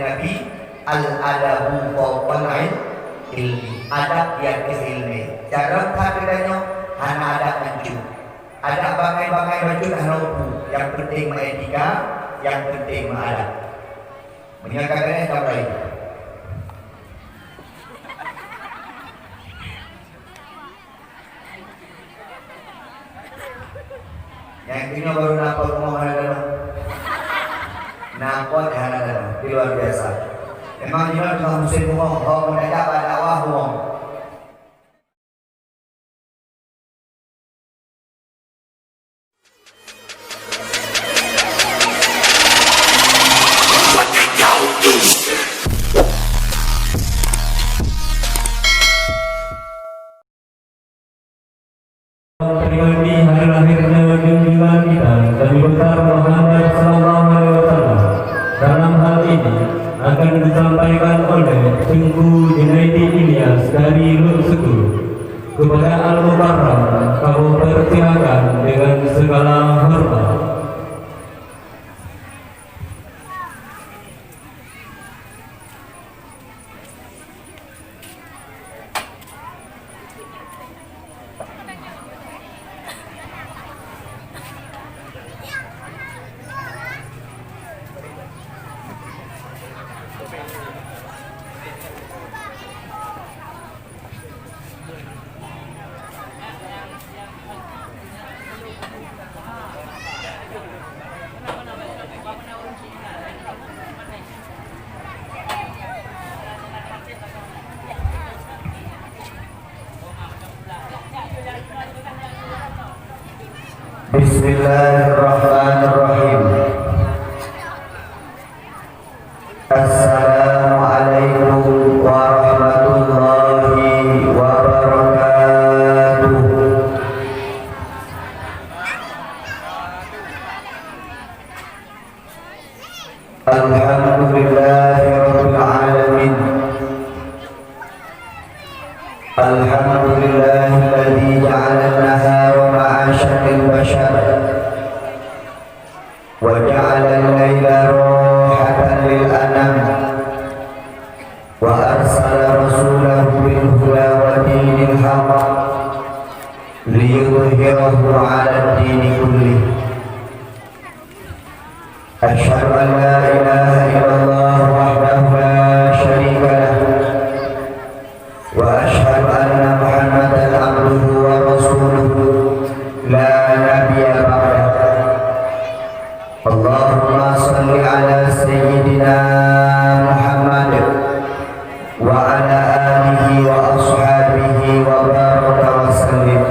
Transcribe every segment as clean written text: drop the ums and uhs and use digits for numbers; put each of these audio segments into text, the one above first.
Nabi al-adabu fawqal ilmi, adab di atas ilmi. Cara kadang-kadang hana adab anju, adab bangai-bangai baju dah lupa. Yang penting etika, yang penting adab. Menyatakan apa itu? Yang ini baru nampak ngomong dalam, nampak dalam, luar biasa. Memang dia dalam musim ngomong, kalau mendadak pada awal ngomong. Pribadi hari lahirnya junjungan kita Nabi besar Muhammad SAW. Dalam hal ini akan disampaikan oleh Tengku Junaidi Ilyas dari Lutsuku kepada Al-Mukarram. Kamu persilakan dengan segala hormat. Bismillahirrahmanirrahim. Assalamualaikum warahmatullahi wabarakatuh. Alhamdulillahirabbil alamin. Alhamdulillahilladzi ja'ala an-nahara ma'asyan lil-bashar wa ja'ala al-laila rahatan lil-anam wa arsala rasulahu bil-huda wa dinil haqq liyudhhirahu 'ala ad-dini kullih. Asyhadu an la ilaha illallah wahdahu la syarika lah wa asyhadu anna Muhammadan abduhu wa rasuluhu la nabiyya ba'dah. Allahumma salli ala sayyidina Muhammad wa ala alihi wa ashabihi wa baraka wa sallim.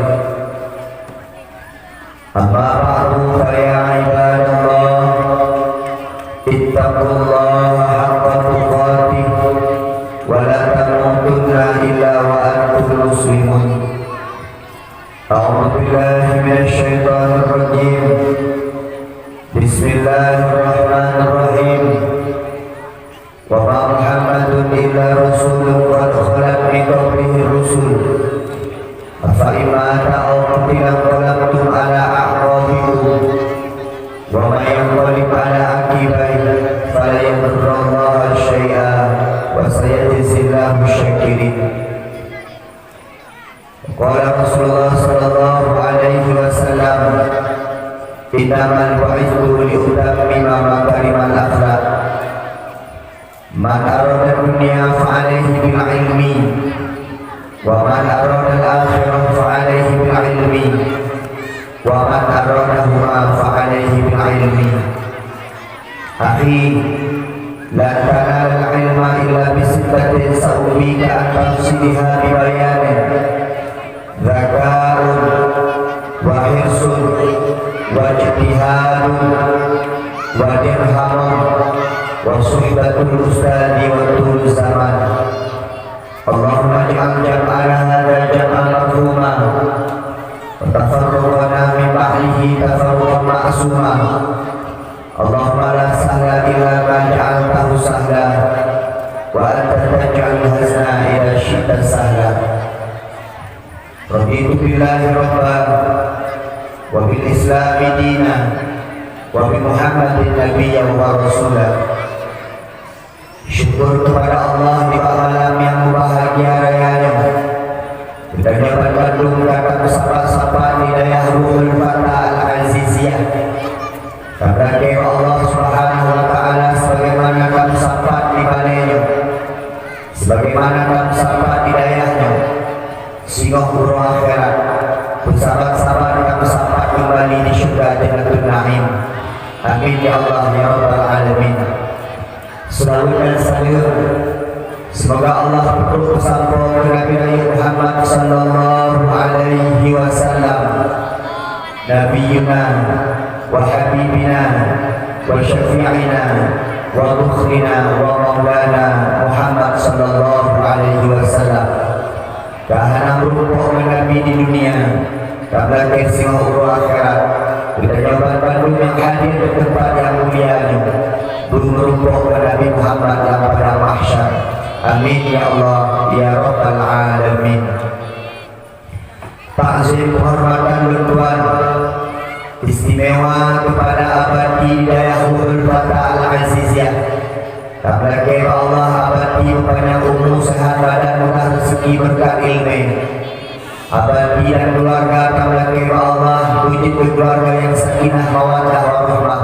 Amma ba'du fa ya ibadallah, ittaqullaha haqqa tuqatih wa la tamutunna illa wa antum muslimun. A'udzu billahi minasy syaithanir rajim. Bismillahirrahmanirrahim. Wa ma Muhammadun illa rasulun qad khalat min qablihi rusul. Afa imata aw qutila qalabtum ala a'qabikum. Wa ma yanqalib ala aqibaihi fala yadurrullaha syai'an wa sayajzillahu syakirin. Qala Rasulullah sallallahu alaihi wasallam, innamal bu'ithu liutammima makarimal akhlaq. Man arada dunya fa'alaihi bil ilmi wa man arada al-akhirah fa'alaihi bil ilmi wa man aradahuma fa'alaihi bil ilmi. Akhi, la tanal ilma illa bisittatin sa'ubika an tafsidiha bi bayanin. Zaka'un wa hirsun wa ijtihadun wa dirhamun wa suhbatul ustadi wa tul zaman. Allahumma ij'al jam'ana hadha jam'an marhuma wa tafarruqana min ba'dihi tafarruqan ma'suma. Allahumma la sahla illa ma ja'altahu sahla wa anta taj'al hazna idza syi'ta sahla. Raditu billahi rabban wa bil islami dinan wa bi Muhammadin nabiyyan wa rasulah. Syukur kepada Allah di malam yang bahagia rayanya. Kita dapat Bandung dapat bersama-sama di daya Ruhul Fatah Al-Aziziyah. Kepada Allah Subhanahu wa taala sebagaimana kami sampai di balainya. Sebagaimana kami sampai di dayahnya. Sehingga huru akhirat bersahabat-sahabat kami sampai kembali di syurga Jannatul Na'im. Amin ya Allah ya Rabbal Alamin. Salawat dan salam semoga Allah berkata sampai ke Nabi Muhammad sallallahu alaihi wasallam, nabiyuna wa habibina wa syafi'ina wa mukhlina wa maulana Muhammad sallallahu alaihi wasallam. Kahana berupa Nabi di dunia, kabla kesing akhirat. Kita jawaban Bandung yang hadir di tempat yang mulia belum merupakan Nabi Muhammad yang pada mahsyar. Amin ya Allah ya Rabbal Alamin. Takzim penghormatan bertuan istimewa kepada abadi daya Ruhul Fatah Al-Aziziyah. Kabla kira Allah abadi kepada umur sehat badan murah rezeki berkat ilmu. Abadi dan keluarga kabla kira Allah wujud keluarga yang sakinah mawaddah warahmah.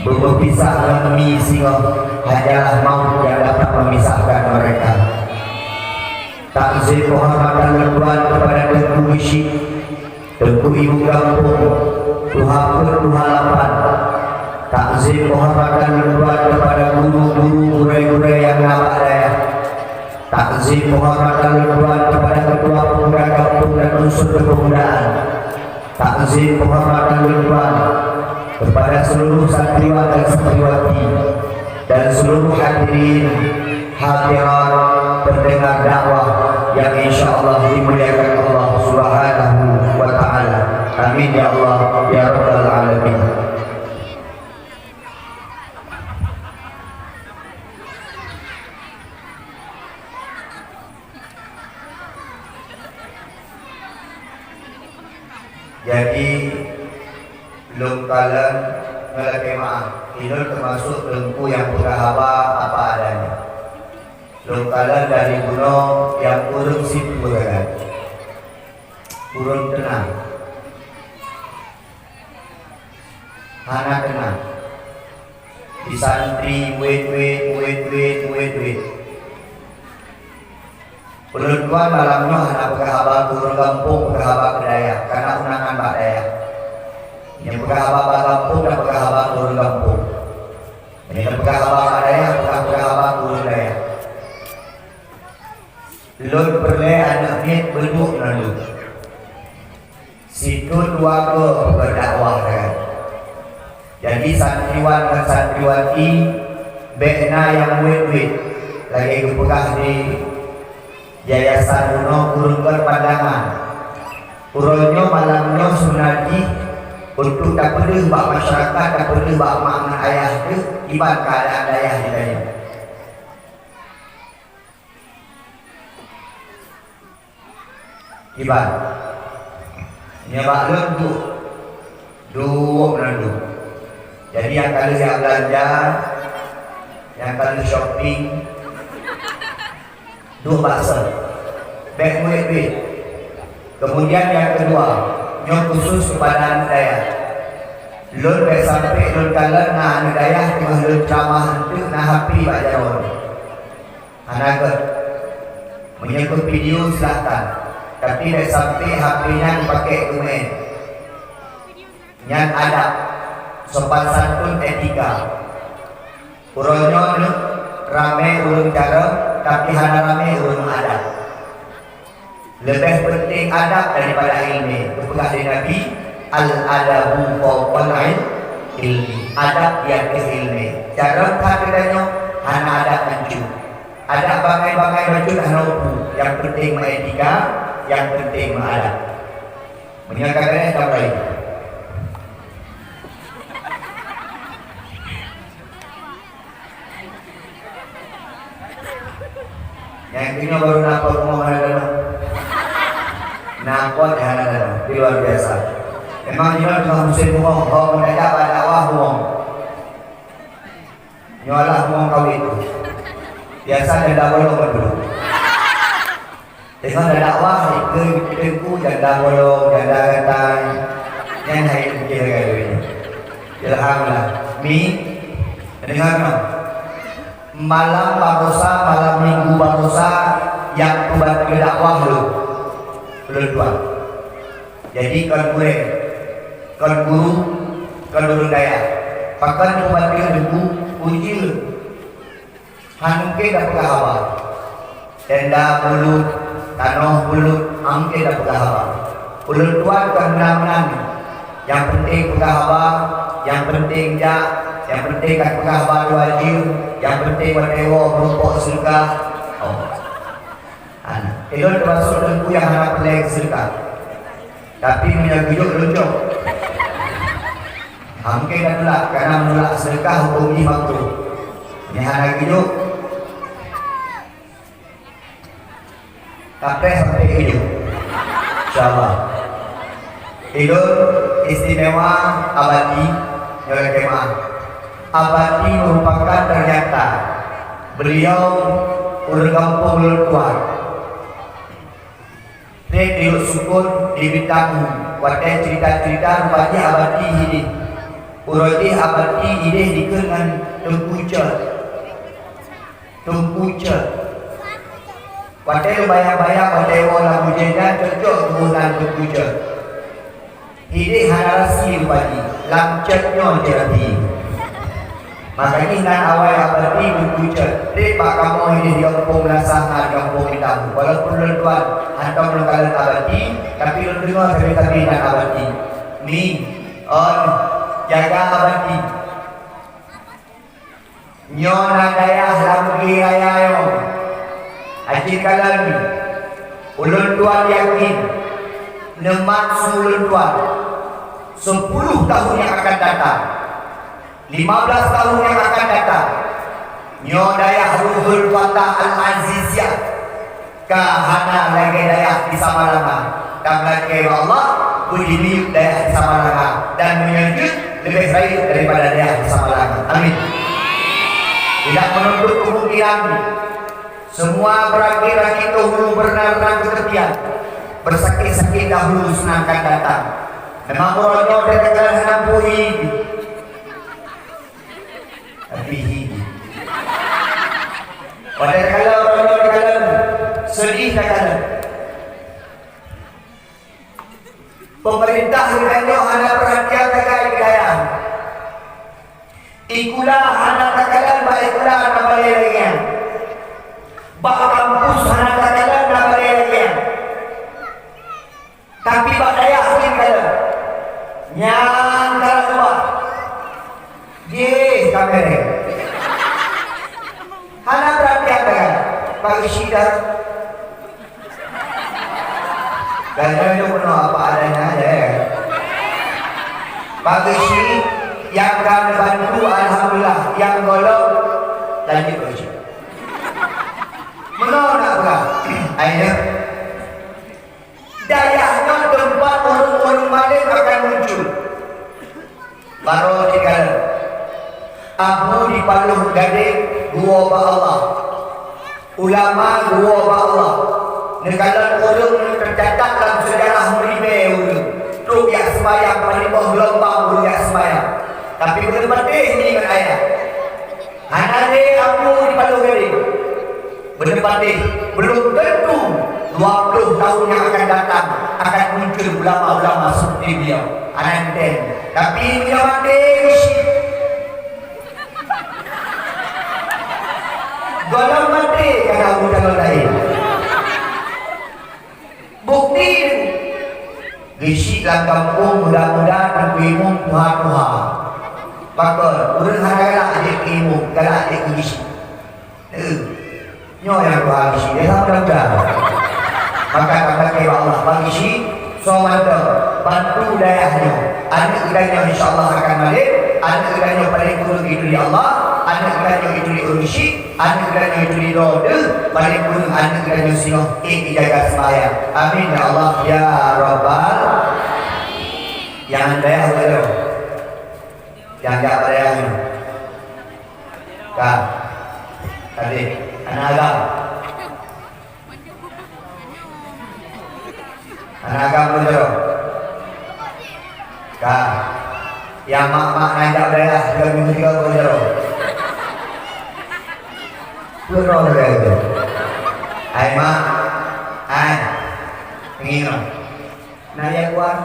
Berpisah demi singo hanyalah maut yang dapat memisahkan mereka. Takzim penghormatan bertuan kepada Tengku Wisyik, Tengku Ibu Kampung, Tuhan Tuhan Lapan. Takzim penghormatan bertuan kepada guru-guru guru-guru yang nama daya. Takzim penghormatan bertuan kepada ketua pemuda kampung dan unsur kepemudaan. Takzim penghormatan bertuan kepada seluruh santriwan dan santriwati dan seluruh hadirin hadirat pendengar dakwah yang insyaallah dimuliakan Allah Subhanahu wa taala. Amin ya Allah ya Rabbal Alamin. Jadi belum kalian melaki maaf, ini termasuk Tengku yang berhaba apa adanya. Belum kalian dari gunung yang kurung simpul kan, kurung tenang, anak tenang, di santri wait. Belum tuan malamnya anak berhaba kurung kampung berhaba kedaya karena unangan Pak Daya. Yang berhaba kampung dan berhaba turun kampung. Yang berhaba daya bukan berhaba turun daya. Lun perle anak ni berduk lalu. Situ dua ke berdakwah kan. Jadi santriwan dan santriwati bekna yang wet lagi kepegah di Yayasan Uno Kurung Berpandangan. Urunnya malamnya sunati untuk tak perlu buat masyarakat, tak perlu buat makna ayah tu, ibarat keadaan ayah di dalam. Ibarat. Ini maklum tu, dua menandu. Jadi yang kali yang belanja, yang kali shopping, dua bakso, beg duit. Kemudian yang kedua, yang khusus kepada anak daya. Lun baik sampai lun kalah na anak daya tengah lun ceramah itu na happy Pak Jarod. Anak ke menyangkut video silahkan. Tapi baik sampai HP-nya dipakai domain. Yang ada sopan santun etika. Urunnya ramai urun cara, tapi hana ramai urun adat. Lebih penting adab daripada ilmu. Kepegah dari Nabi, al-adabu fawqal ilmi. Adab di atas ilmu. Cara katanya hana adab baju. Adab bangai-bangai baju dah lupa. Yang penting etika, yang penting adab. Menyangkakannya tak baik. Yang ini baru nampak rumah mana nampak dah di luar biasa. Memang dia cuma musim bohong, bohong mereka pada awal bohong. Nyolah bohong kau itu. Biasa janda bolong dulu. Tengok dah dakwah ke tengku janda bolong, janda gantang. Yang hai fikir kali ini. Alhamdulillah. Mi dengar no. Malam barosa, malam minggu barosa yang buat ke dakwah lu. Belum tuan. Jadi kon guru, kon guru daya. Pakan buat dia debu uji lu. Hangke dah pegawai. Tenda bulut, tanah bulut, angke dah pegawai. Bulut tuan kan menang-menang. Yang penting pegawai, yang penting yang penting kan pegawai wajib, yang penting wadewa berumpuk surga. Oh. Itu termasuk tengku yang harap pelai surga. Tapi menyaguyuk luncuk. Angke dah tolak karena menolak surga hukum ini makruh. Ini harap guyuk. Sampai hidup, insyaallah. Hidup istimewa abadi yang kemah. Abadi merupakan ternyata beliau urang kampung luar. Dia hidup syukur di bintang wadah cerita-cerita rupanya abadi ini. Urang abadi ini dikenal tungkuca. Wadah bayang-bayang wadah lagu jendan cocok kemudian berpuja. Ini harasi bagi lamcatnya jadi. Makanya nan awal abadi berpuja. Lepak kamu ini di kampung lasangan, kampung hitam. Walaupun tuan hantar melengkalan abadi, tapi dengar tapi nan abadi. Ni on jaga abadi. Nyona daya lagi ayayo. Haji kalan ulun tuan yakin nemat ulun tuan 10 tahun yang akan datang, 15 tahun yang akan datang, nyodaya ruhul fatah al-aziziyah kahana lagi daya di Samalanga dan lagi Allah budi daya di Samalanga dan menyujud lebih baik daripada daya di Samalanga. Amin. Tidak menuntut kemungkinan semua berakhir-akhir dahulu berenang-renang ke tepian, bersakit-sakit dahulu senangkan datang. Memang orangnya dari kalian menampui, tapi hidup. Pada kalau orangnya dari kalian sedih kalian. Pemerintah hidupnya anak perhatian terkait kalian. Ikulah anak kalian, baiklah anak kalian. Bak kampus anak kalian nak balik. Tapi bak daya hakim kalian nyang kalau luar ye kamera anak perhatian kalian bagi sidar kalian itu penuh apa adanya aja ya. Bagi si yang kami bantu alhamdulillah, yang golong lanjut aja. Menolak pula akhirnya dayahnya tempat orang-orang balik akan muncul baru tinggal Abu di Paluh Gading gua ba Allah, ulama gua ba Allah, negara orang tercatat dalam sejarah Meribe truk yang sembahyang panibah gelombang guru yang sembahyang. Tapi benar patih ini dengan ayat anak Abu di Paluh Gading berdebatih belum tentu 20 tahun yang akan datang akan muncul ulama-ulama seperti beliau anak ten. Tapi beliau hadis golong mati karena udah lain bukti gisi dalam kampung mudah-mudahan ilmu Tuhan maka urang harap adik ilmu kalau adik gisi nyo yang dua isi, dia sama dah. Maka kata Allah bagi si, soalnya bantu dayahnya. Anak idahnya insyaAllah akan balik. Anak idahnya paling kurang itu di Allah. Anak idahnya itu di urisi. Anak idahnya itu di roda. Paling kurang anak idahnya sinoh dijaga sembahyang. Amin ya Allah ya Rabbal. Yang dayah beliau, yang tak dayahnya. Kak. Tadi anak agam. Anak agam dulu. Kak, yang mak ngajak belah 3 minggu 3 dulu. Dulu itu. Hai mak, hai, ngino. Naya keluar.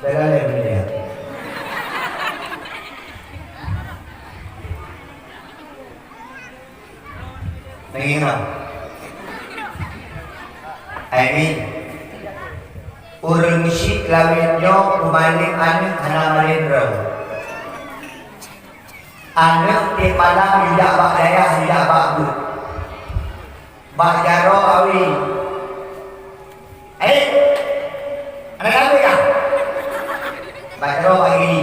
Dalam dia. Ngino. Ini urang si lawinyo kumaling anu kana malindro. Anu di malam tidak bak daya tidak bak bu. Bak jaro awi. Anak kami kan? Bak jaro awi.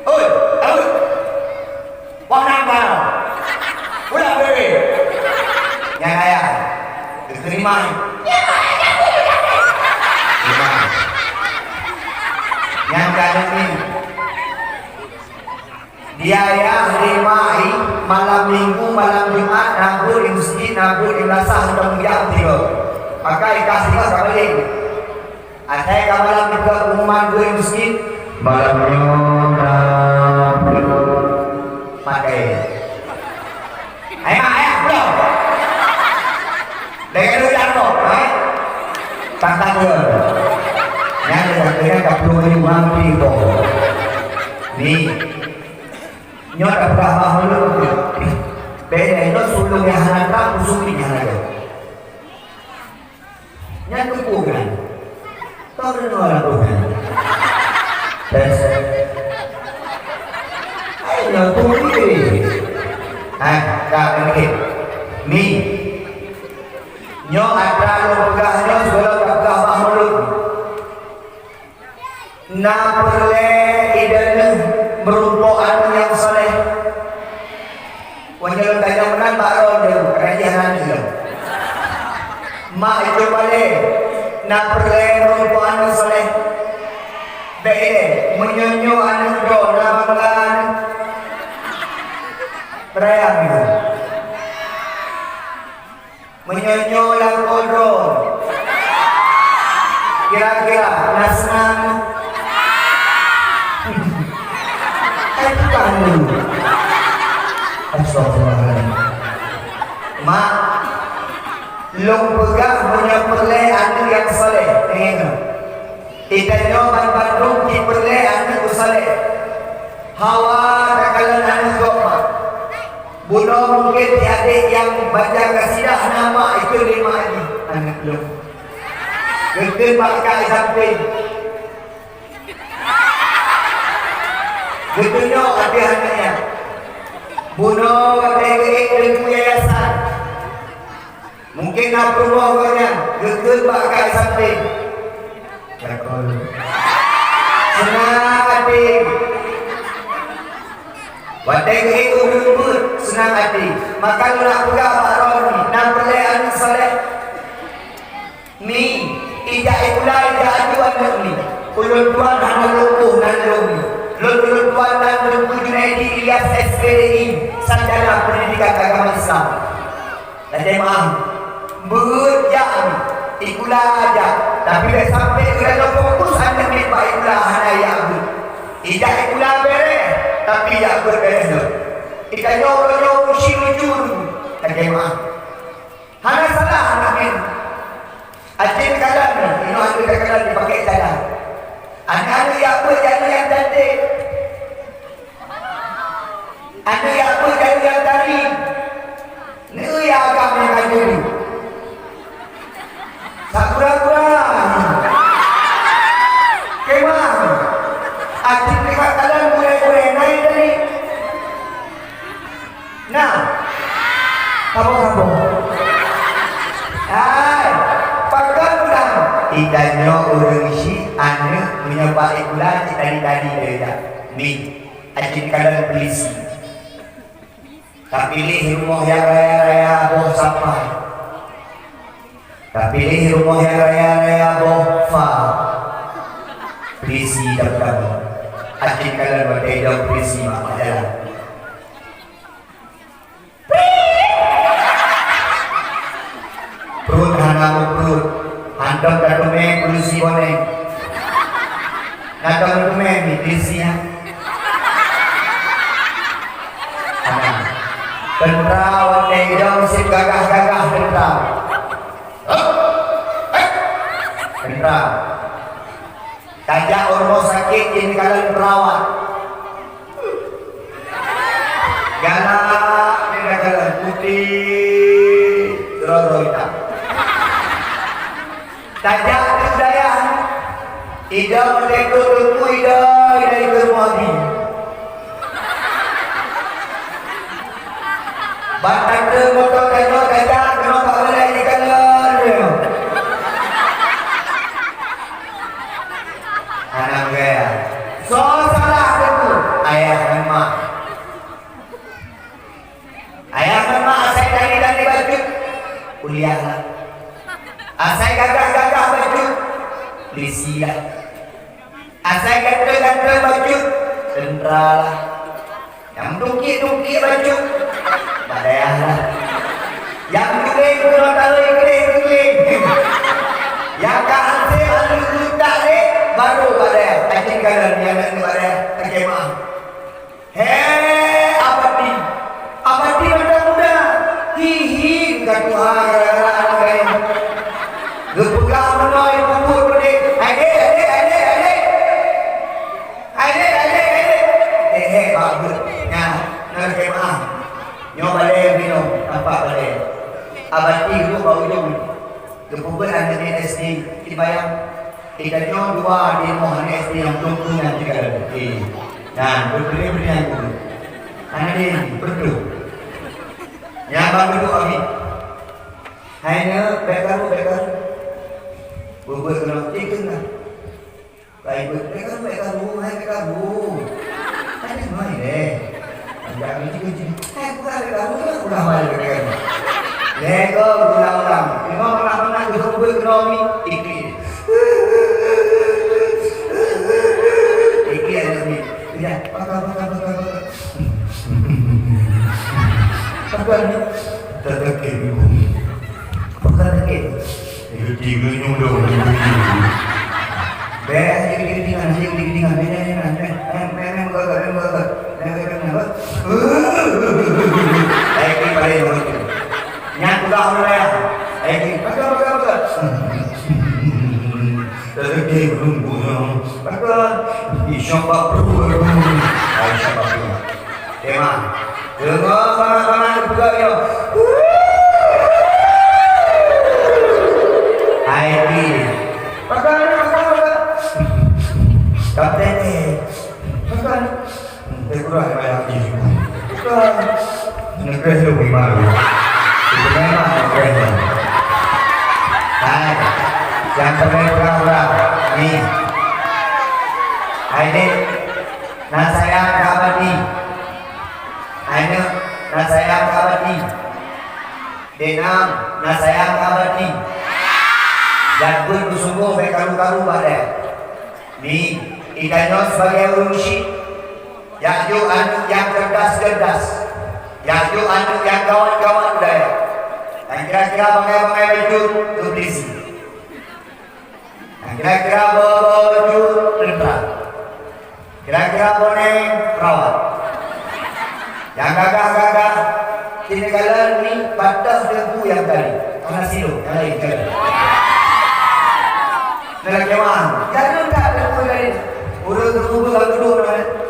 Oi, awi. Wah nambah. Udah beri. Yang ayah. Terima. Yang kadang ini dia ya rimai malam minggu malam Jumat nabur di masjid nabur di masah sudah menjauh tiga maka ikas tiga kembali ada yang malam juga pengumuman gue di masjid malamnya nabur pakai ayah belum dengan lu jatuh tantang gue yang ada 30 ribuan ribu nih nyot apa mahal beda itu sulung yang hantar usung yang ada yang kukukan tahu orang kukukan terus ayo tunggu ini kak ini nih nyot ada lo pegahnya sebelum pegah mahal na perle idan merupakan yang soleh wajar tanya menan baron dia kerajaan dia mak itu balik na perle merupakan yang soleh bede menyonyo anak do na banggaan perayaan itu menyonyo lang kodron kira-kira nasnang Astagfirullahaladzim. Mak long pegah punya perle anu yang soleh tengok ikannya bandung di perle anu soleh hawa takalan anu gokma buno mungkin adik yang baca kasidah nama itu 5 lagi anak long gede bakal samping Betunya ada anaknya. Bunuh KTG dan yayasan. Mungkin nak rumahnya gegel bakal samping. Cakol. Senang hati. KTG urut senang hati. Maka nak buka baron nak perlean soleh. Ni ijak itulah ijak ajuan ni. Ulun tuan hanya lumpuh dan lumpuh. Lulus Tuan dan Lulus Junaidi Ilyas SPDI Sarjana Pendidikan Agama Islam. Dan maaf berjam ikulah aja. Tapi dah sampai kerana fokus anda memang ikulah hanaya abu. Ijak ikulah bere tapi ya berbeza. Ikannya orang usia lucu. Dan maaf hana salah anak ini. Acik kalan ini ada kalan dipakai jalan. Anak yang apa jadi yang cantik. Anak yang apa jadi yang tadi. Ni yang agama yang ada ni. Tak kurang-kurang. Kemah. Adik dekat kalian boleh naik tadi. Nah. Apa-apa. Hai. Pakai pulang. Ikannya orang isi anak menyebab ikulah tadi-tadi dia. Ni. Adik kalian polisi. Tak pilih rumah yang raya-raya boh sampai. Tak pilih rumah yang raya-raya boh fa. polisi dapat acik kalian berdaya polisi mak jalan perut hana perut handok dan domeng polisi boneng nadang domeng ni polisi ya Tentara wanita mesti gagah-gagah tentara. Tentara. Tajak orang sakit ini kalian perawat. Galak ini kalian putih teroroita. Tajak kebudayaan. Ida merdeka tunggu ida ikut rumah ini. Batang tu motor kena tajak kena tak boleh ni kalian. Anak gaya. So salah aku. Ayah dan mak. Ayah dan mak asal dari baju. Kuliah lah. Asal gagah-gagah baju. Polisi lah. Asal ganteng-ganteng baju. Tentera lah. Yang dukik-dukik baju. Padahal lah. Yang kuling kena tahu kuling. Yang kahasil alu tak ni baru padahal. Acik kalian yang nak ni padahal. Tak maaf. Hei abadi. Abadi muda-muda. Hihi kat Tuhan gara-gara anak kalian. Gepegah menoi kubur pedik. Adik. Bagus. Nah, nak maaf. Nyo balik minum, nampak balik. Abadi itu bau hidung. Kepupun ada di SD, kita bayang. Kita nyo dua di mohon SD yang tunggu yang tiga lagi. Dan berberi yang dulu. Anak ini berdua. Yang baru dua lagi. Hanya bekar. Bubur kena tiga lah. Baik bekar. Ada main deh. Jangan gitu. Bukan kamu udah balik kan. Lego ulang-ulang. Memang pernah disebut ekonomi iki. Iki ada ni. Ya, pakar. Pakar ni. Tetap ibu. Pakar ni. Itu tiga ni udah. Gini-gini. Lagi balik begitu. Yang sudah mulai. Lagi bakar. Terlebih belum. Bakar. Isyabat perlu. Isyabat perlu. Tema. Dengar mana buka dia. ID. Bakar. Kapten ni. Bakar. Terkurang banyak ini. Negeri lebih malu. Sebenarnya negeri. Hai, yang terang ni. Ini, nak saya kabadi. Ini, nak saya kabadi. Denam, nak saya kabadi. Jadul bersungguh berkaru-karu pada. Ni, ikannya sebagai urusi. Yang anu yang cerdas. Yang anu yang kawan-kawan budaya. Yang kira-kira pakai baju polisi. Yang kira-kira baju tentara. Kira-kira boneng perawat. Yang gagah-gagah kini kalian ni batas lembu yang tadi. Mana silo yang lain kalian. Nak kemana? Jangan tak lembu tadi. Urut lembu kalau duduk mana?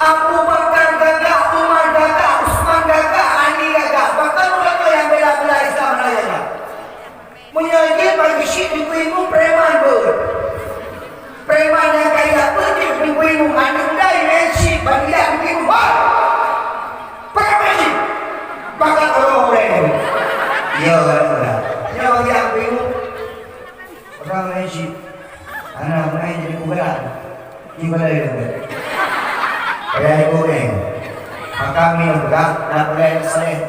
Abu Bakar gagah, Umar gagah, Usman gagah, Ali gagah. Bahkan mereka yang bela-bela Islam raya. Menyanyi bagi syik di kuimu preman ber. Preman yang kaya pergi di kuimu. Anak dai mensyik bagi dia di kuimu. Pakai mensyik. Bahkan orang boleh. pegang nak boleh soleh.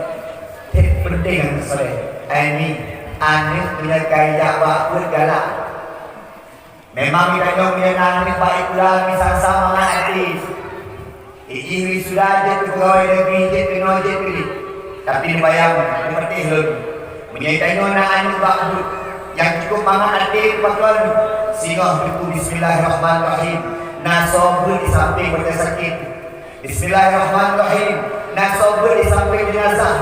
Penting yang soleh. Ini Anis punya gaya buat galak. Memang kita nyok punya Anis baik pula misal sama artis. Ini sudah je pegawai negeri je kena je kiri. Tapi ni bayang, ni penting lagi. Punya kita nak Anis buat yang cukup mangat artis patron. Singgah berku Bismillahirrahmanirrahim. Nasober di samping benda sakit. Bismillahirrahmanirrahim. Nasober di samping jenazah.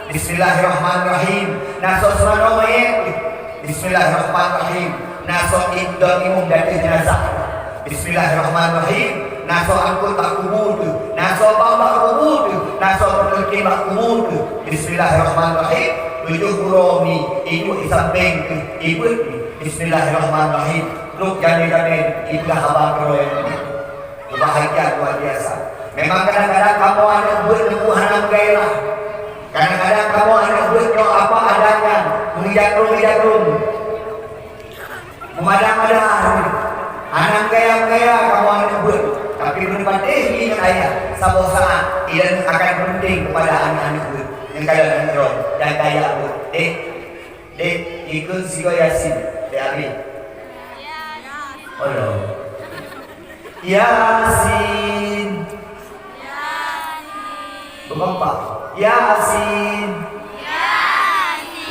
Bismillahirrahmanirrahim. Naso serana mayat. Bismillahirrahmanirrahim. Naso indon imum dari jenazah. Bismillahirrahmanirrahim. Naso angkut tak kubur tu. Naso bambak kubur tu. Naso penerkim tak kubur tu. Bismillahirrahmanirrahim. Tujuh kuromi. Ibu di samping tu. Ibu ni. Bismillahirrahmanirrahim. Ruk jani-jani. Ibulah abang keroyan ini. Kebahagiaan luar biasa. Memang kadang-kadang kamu ada buat hanam gairah. Kadang-kadang kamu ada buat apa adanya. Mengijakrum. Memadam-madam. Hanam gaya-gaya kamu ada buat. Tapi berdepan ini yang ayah. Sabar saat. Ia akan penting kepada anak-anak buat. Yang kadang-kadang roh. Dan gaya buat. Dek, ikut Sigo Yasin. Dek Abi. Allah. Yasin. Berempat. Yasin.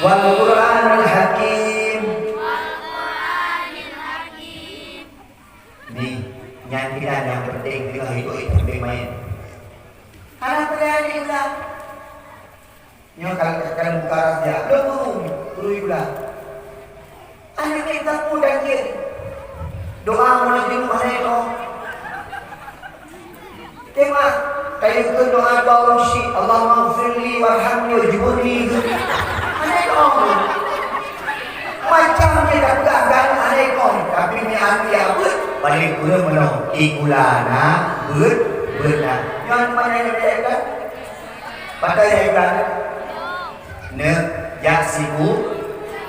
Wal Qur'anil Hakim. Ni nyanyian yang penting dengan itu main. Anak berani pula. Nyo kalau buka raja, guru pula. Anak kita pun dan dia. Doa mana di rumah itu. Tema kayak itu doa bausi Allahumma firli warhamni wajibuni. Aneh kong. Macam dia tak gan aneh kong. Tapi ni hati apa? Paling kurang mana? Ikulana berna. Yang mana yang dia kan? Pada yang kan? Ne yaksibu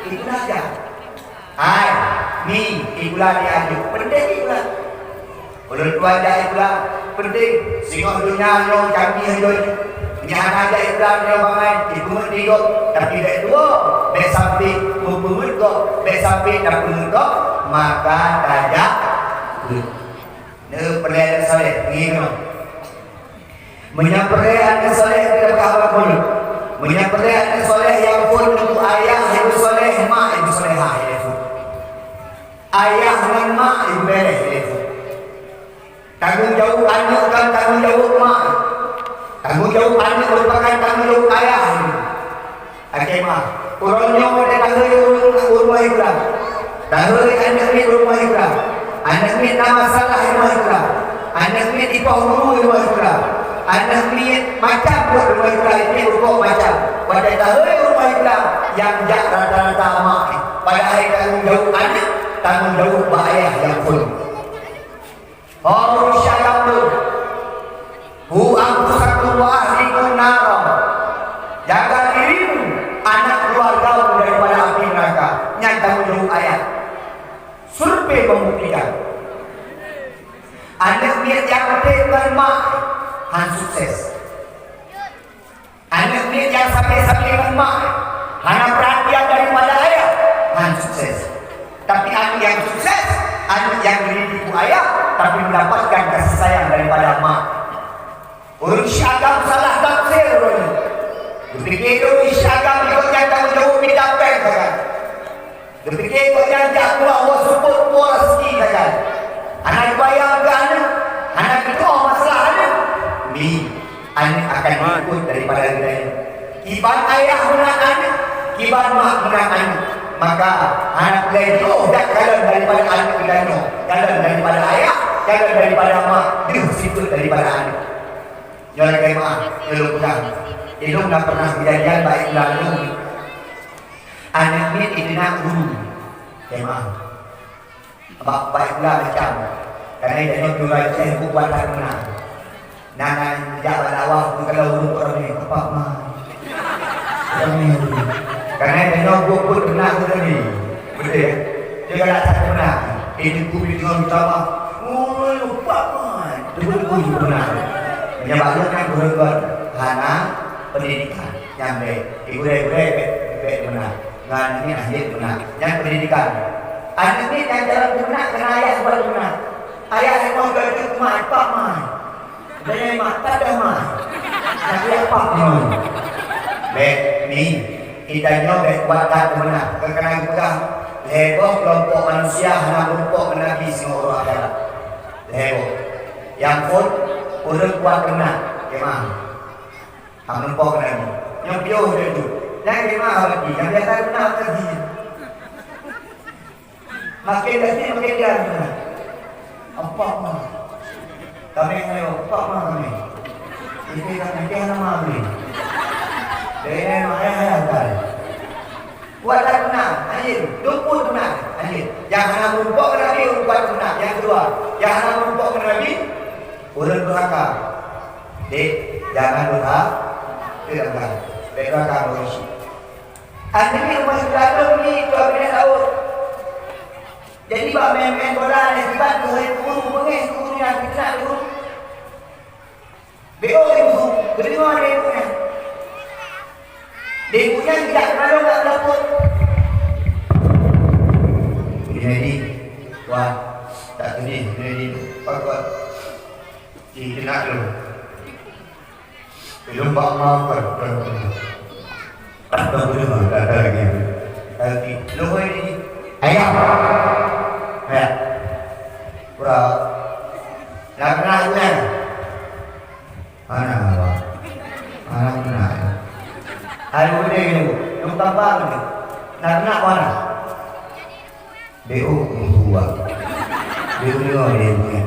ikulah ya. Hai, ni ikulah dia ajuk. Penting ikulah. Kalau tuan dah ikulah penting. Sehingga dunia yang canggih itu. Punya aja ikulah dia bangai. Ibu mendigok. Tapi dia dua. Baik sampai mempermutkok. Baik sampai tak permutkok. Maka tajak. Ini perlihatkan soleh. Ini menyampaikan soleh tidak berkhabar pun. Menyampaikan soleh yang pun untuk ayah ibu soleh, mak ibu solehah itu. Ayah dan mak ibu beres itu. Tanggung jawab anak kan tanggung jawab mak. Tanggung jawab anak merupakan tanggung jawab ayah. Okey mak. Kurangnya ada tanggung rumah ibu. Tanggung anak ni rumah ibu. Anak ni tak masalah rumah ibu. Anak ni ipah rumah ibu. Anak ni macam buat rumah ibu ini rukuk macam. Pada tahun rumah ibu yang jak rata-rata mak. Pada hari tanggung jawab anak, tanggung jawab ayah yang full. Oh syaitan. Hu anfusakum wa ahlikum nar. Jaga dirimu, anak keluarga daripada api neraka. Yang tanggung jawab ayah. Survei membuktikan. Anak ni yang penting mak. Han sukses. Anak ni yang sampai mak, hanya perhatian daripada ayah, Han sukses. Tapi anak yang sukses, anak yang dididik ayah, tapi mendapatkan kasih sayang daripada mak. Orang syagam salah tafsir orang. Dipikir itu syagam ikutnya tanggung jawab midapkan saja. Dipikir ikutnya jatuh Allah support pola rezeki saja. Anak bayar ke anak itu masalah anak. Anak akan ikut daripada kita. Kibat ayah menang anak, kibat mak menang anak. Maka anak kita itu dah kalah daripada anak kita itu, kalah daripada ayah, kalah daripada mak, dia situ daripada anak. Jangan kayak mak, belum pulang. Itu tak pernah kejadian baik lalu. Anak ni itu nak guru, kayak mak. Baik pula macam, karena dia tu baca buku buatan menang. Nana jalan awal kalau urut orang ni apa mah? Karena dia nak buat benar tu ni, betul? Dia kalau tak benar, ini kubi dengan utama. Oh lupa mah, tu benar. Menyebabkan berubah hana pendidikan nyampe ibu-ibu benar ngan ini akhir benar yang pendidikan anak ini yang jalan benar kena ayah buat benar ayah yang mau gaji kemana pak mah dan yang mata dah mah tapi apa pun ni kita nyoba kuatkan benar kekenangan pegang lebo kelompok manusia hana kelompok Nabi semua akhirat lebo yang pun urut kuat benar kemah kelompok Nabi yang piuh itu yang kemah lagi yang biasa benar tadi makin lagi makin dia benar apa mah kami ngayo apa mah kami ini kan dia nama kami dari mana kan kuatkan benar anjir lumpur benar anjir yang hana merumpok ke Nabi kuat benar yang kedua yang hana merumpok ke Nabi urut durhaka dek jangan durhaka tidak durhaka berisi anda ni rumah sebelah ni tuan bina tahu jadi bak main-main bola ni sebab tu hari guru pengis guru yang kita nak guru BO ibu kedua dia ibunya dia ibunya tidak kenal tak melaput ini tuan tak ini pakot kita nak dulu belum pak maafkan tak boleh tak ada lagi lupa ini ayah ayah kurang nak kenal bukan anak apa anak kenal hari ini yang tambah ni nak kenal mana BO tua BO ni orang ni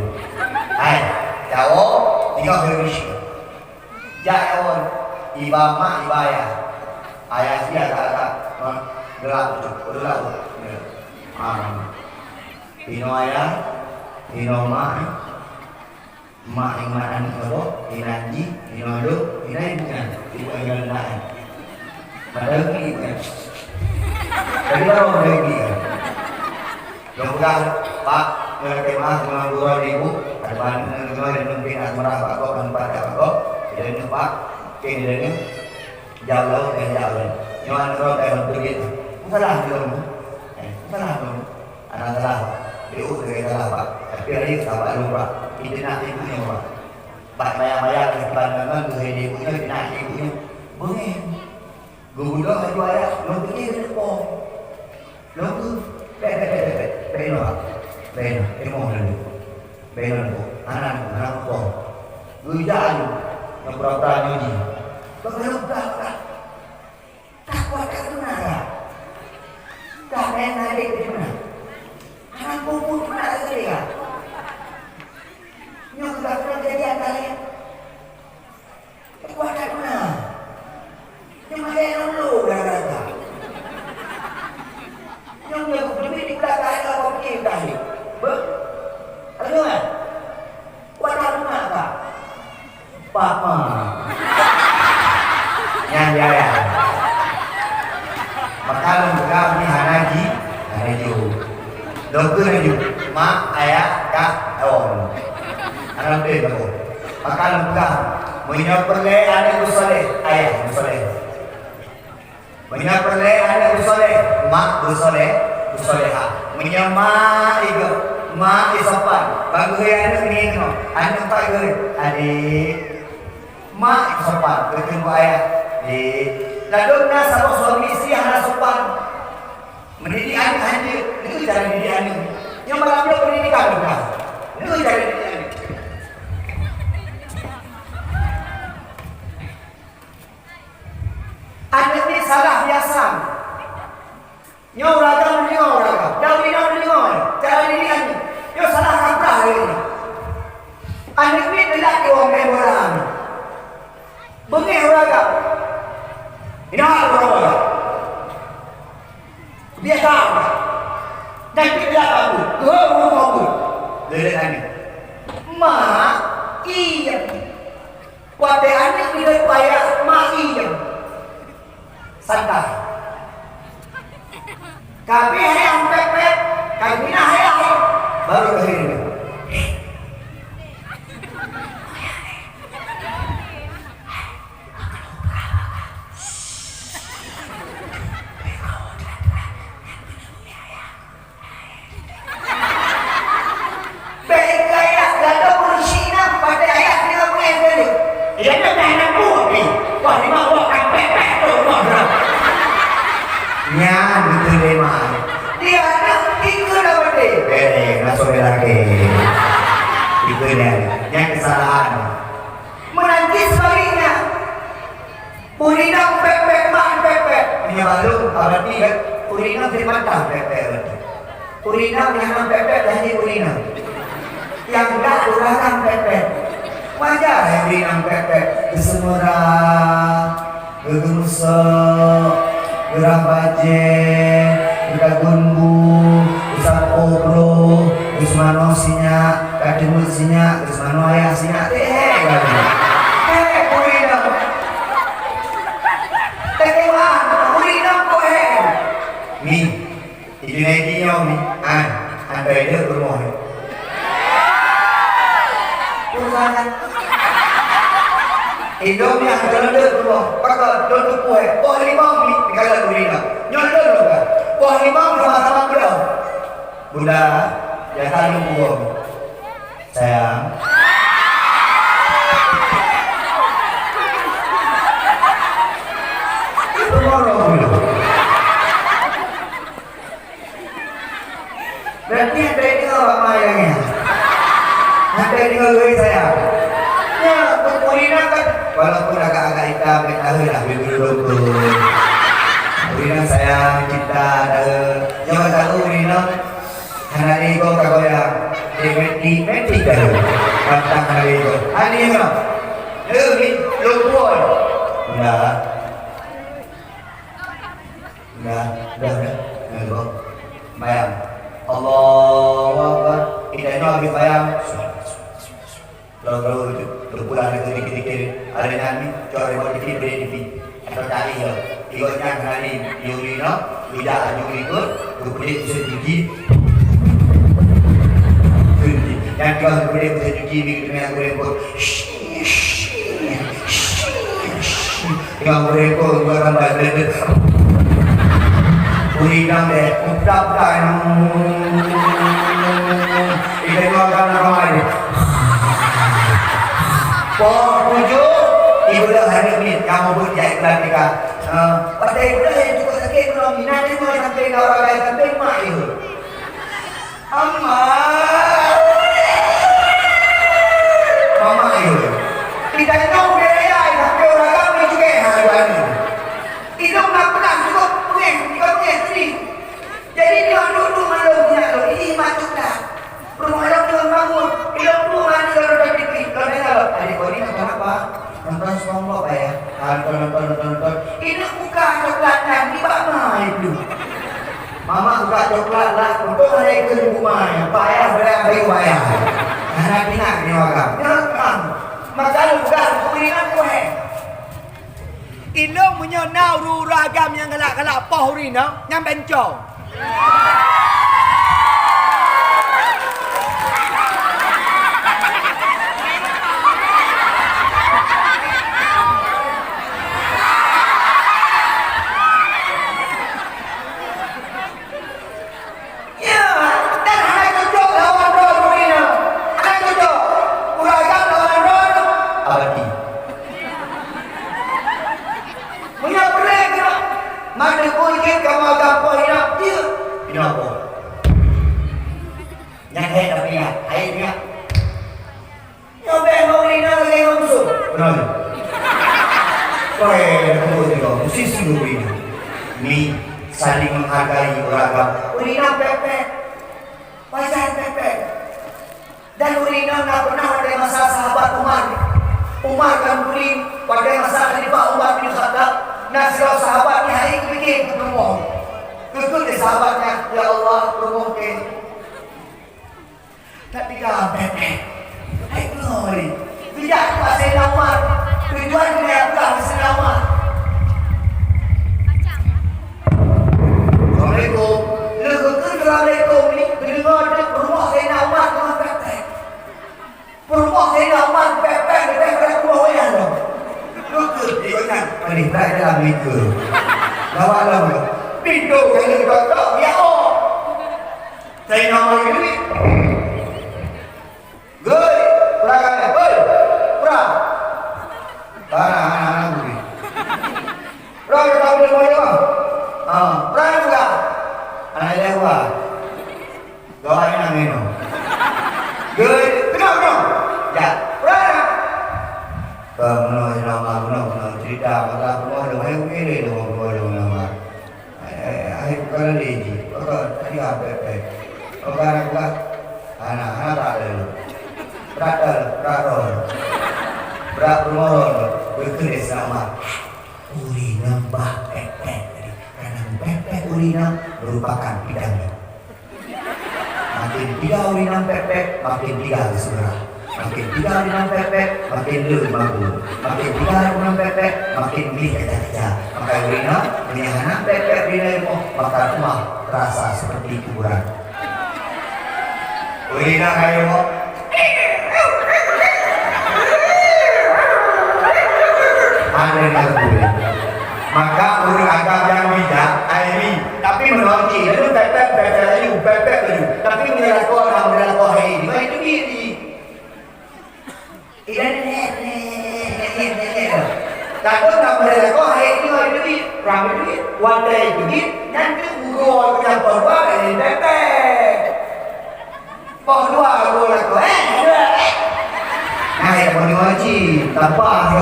ay jauh tiga berisi jauh iba mak iba ayah sia tak gelap Pino ayah, Pino mak yang mana ni kalau Pinanji, Pino do, Pinai bukan ibu yang lain. Padahal ni bukan. Jadi orang lagi kan. Yang bukan Pak kemah dengan dua ribu, ada banyak yang mungkin asmara Pak kau dan Pak kau, jadi Pak kini jauh dan jauh. Yang orang yang begitu, salah dulu, salah dulu. Anak salah, dia udah salah Pak. Tapi hari sahabat lupa, kita nak ibunya Pak. Pak maya-maya kebanyakan tu hari ibunya, kita nak ibunya. Boleh. Gubernur maju ayah, lo pergi ke depan. Lo tu, beno Pak, beno, emoh dulu, beno dulu. Anak kau, gujalan, yang pura-pura nyoji. Kau berubah tak? Tak kuat tak benar. Tak main adik ke mana? Anak kumpul mana lagi kan? Nyok tak pernah jadi kalian. Kuat tak benar. Yang ada yang dulu dah kata. Yang dia lebih di belakang ada apa pergi tadi? Ada kan? Kuat tak benar tak? Papa. Yang jaya. Maka lembaga ni hanaji, hanaji. Dokter hanaji, mak ayah kak on. Anak dia tu. Maka lembaga, punya perle anak bersoleh, ayah bersoleh. Punya perle anak bersoleh, mak bersoleh, bersoleha. Punya mak itu, mak isopan. Bagus ya anak ni tu, anak tak guru, adik. Mak isopan, berjumpa ayah, adik. Lalu nak sama suami isteri hana sopan mendidik anak hanya itu cara didik anak yang malamnya pendidikan bukan itu cara didik anak anak ni salah biasa nyaw ragam jauh cara didik anak nyaw salah kaprah ini anak ni lelaki orang orang bengih ragam ini apa? Dia tahu. Dan dia tahu. Tahu. Lihat ini. Mak iya. Kuatnya anak tidak payah. Mak iya. Santai. Kami yang pepet. Kami yang baru lahir. punya malu, berarti kan urina dari mantap pepek. Urina yang pepek dah di urina. Yang enggak urang pepek. Wajar ya urina pepek. Kesemura, gegemusok, gerang baje, gegagunbu, usap obro, usmano sinya, kadimul sinya, usmano ayah sinya. Urina. Tekewan, urina kohe. Mi, ini mi, anda itu bermohon. Urusan. Indomie yang terlalu bermohon. Pakai dulu kohe. Oh limau mi, kalau urina. Nyolong dulu kan. Oh limau sama-sama beliau. Bunda, jangan lupa. Sayang. Berarti ada ini orang mayangnya. Ada ini orang saya. Ya, urina kan walaupun agak-agak hitam, kita lah dulu. Urina saya kita ada. Jangan tahu urina. Hari ini kau kagak yang meti kan? Pantang hari ini. Hari ini kan? Lumpur. Udah. Bayang. Allahu Akbar. Idahnya habis bayang. Lalu berpulang lagi dikit-dikit. Ada nyanyi, coba remote TV beri TV. Atau cari ya. Ikutnya kali Yurino, tidak ada ikut. Berkulit bisa gigi. Yang kau berkulit bisa gigi dengan berempur. Dengan berempur orang badan. Urina deh, ucapkan. Ini makan ramai. Tujuh, ibu dah hari ini kamu berjaya ketika. Pada ibu dah yang cukup sakit belum nanti mau sampai orang lain sampai mak ibu. Mama ibu. Tidak tahu biaya sampai orang kami juga hari ini. Itu nak pernah cukup punya sendiri. Jadi dia dulu malu punya lo ini macam dah. Rumah orang tuan bangun, hidup rumah ni kalau dah dikit, kalau dia kalau adik kau ni nonton apa? Nonton SpongeBob ya? Nonton. Ini buka coklat kan di mana itu? Mama buka coklat lah untuk hari ke rumahnya. Bayar beri bayar. Nanti nak ni wakam. Jangan. Maka lu buka kurinan kue. Ilong punya nauru ragam yang galak-galak pohurina yang bencong. Mi saling menghargai beragam. Urina pepek, wajar pepek. Dan urina tak pernah ada masalah sahabat Umar. Umar kan beri pada masalah Khalifah Umar bin Khattab. Nasrul sahabatnya hari bikin bermohon. Kekul di sahabatnya, ya Allah bermohon. Tapi kau pepek, hai glory. Tidak pasal Umar. Tujuan dia bukan pasal Umar. Assalamualaikum. Assalamualaikum ni dengar rumah Sayyidina Umar dengan pepek. Rumah Sayyidina Umar pepek rumah wayang tu. Lukut ikutkan. Paling tak dalam itu. Bawa lama. Pintu kali kotak ya oh. Sayyidina Umar ini. Goi, perang. Goi. Perang. Anak-anak ni. Perang tak boleh bayar. Perang juga. Anak dewa. Doain yang minum. Good. Kenapa? Ya. Perang. Kamu nama cerita masalah rumah dengan ini dengan nama. Kalau lagi, tadi apa? Orang bukan anak-anak tak ada, berat rumah, berkeris sama. Urinam bah pepek tadi, karena pepek urinam merupakan bidangnya. Makin tiga urinam pepek, makin tiga segera. Makin tiga urinam pepek, makin lebih bagus. Makin tiga urinam pepek, makin lebih kaca-kaca. Maka urinam, menyahanam pepek urinam, maka rumah terasa seperti kuburan. Urinam kayu mau. Ada yang boleh. Maka urut agak yang bijak, airi. Tapi menolaki, lalu pepek laju. Tapi menyerahkan orang menyerahkan airi. Maka itu diri. Takut nak menyerahkan airi itu di ramai itu wadai itu nanti urut yang berdua dari pepek. Berdua urut aku nah yang menolaki tanpa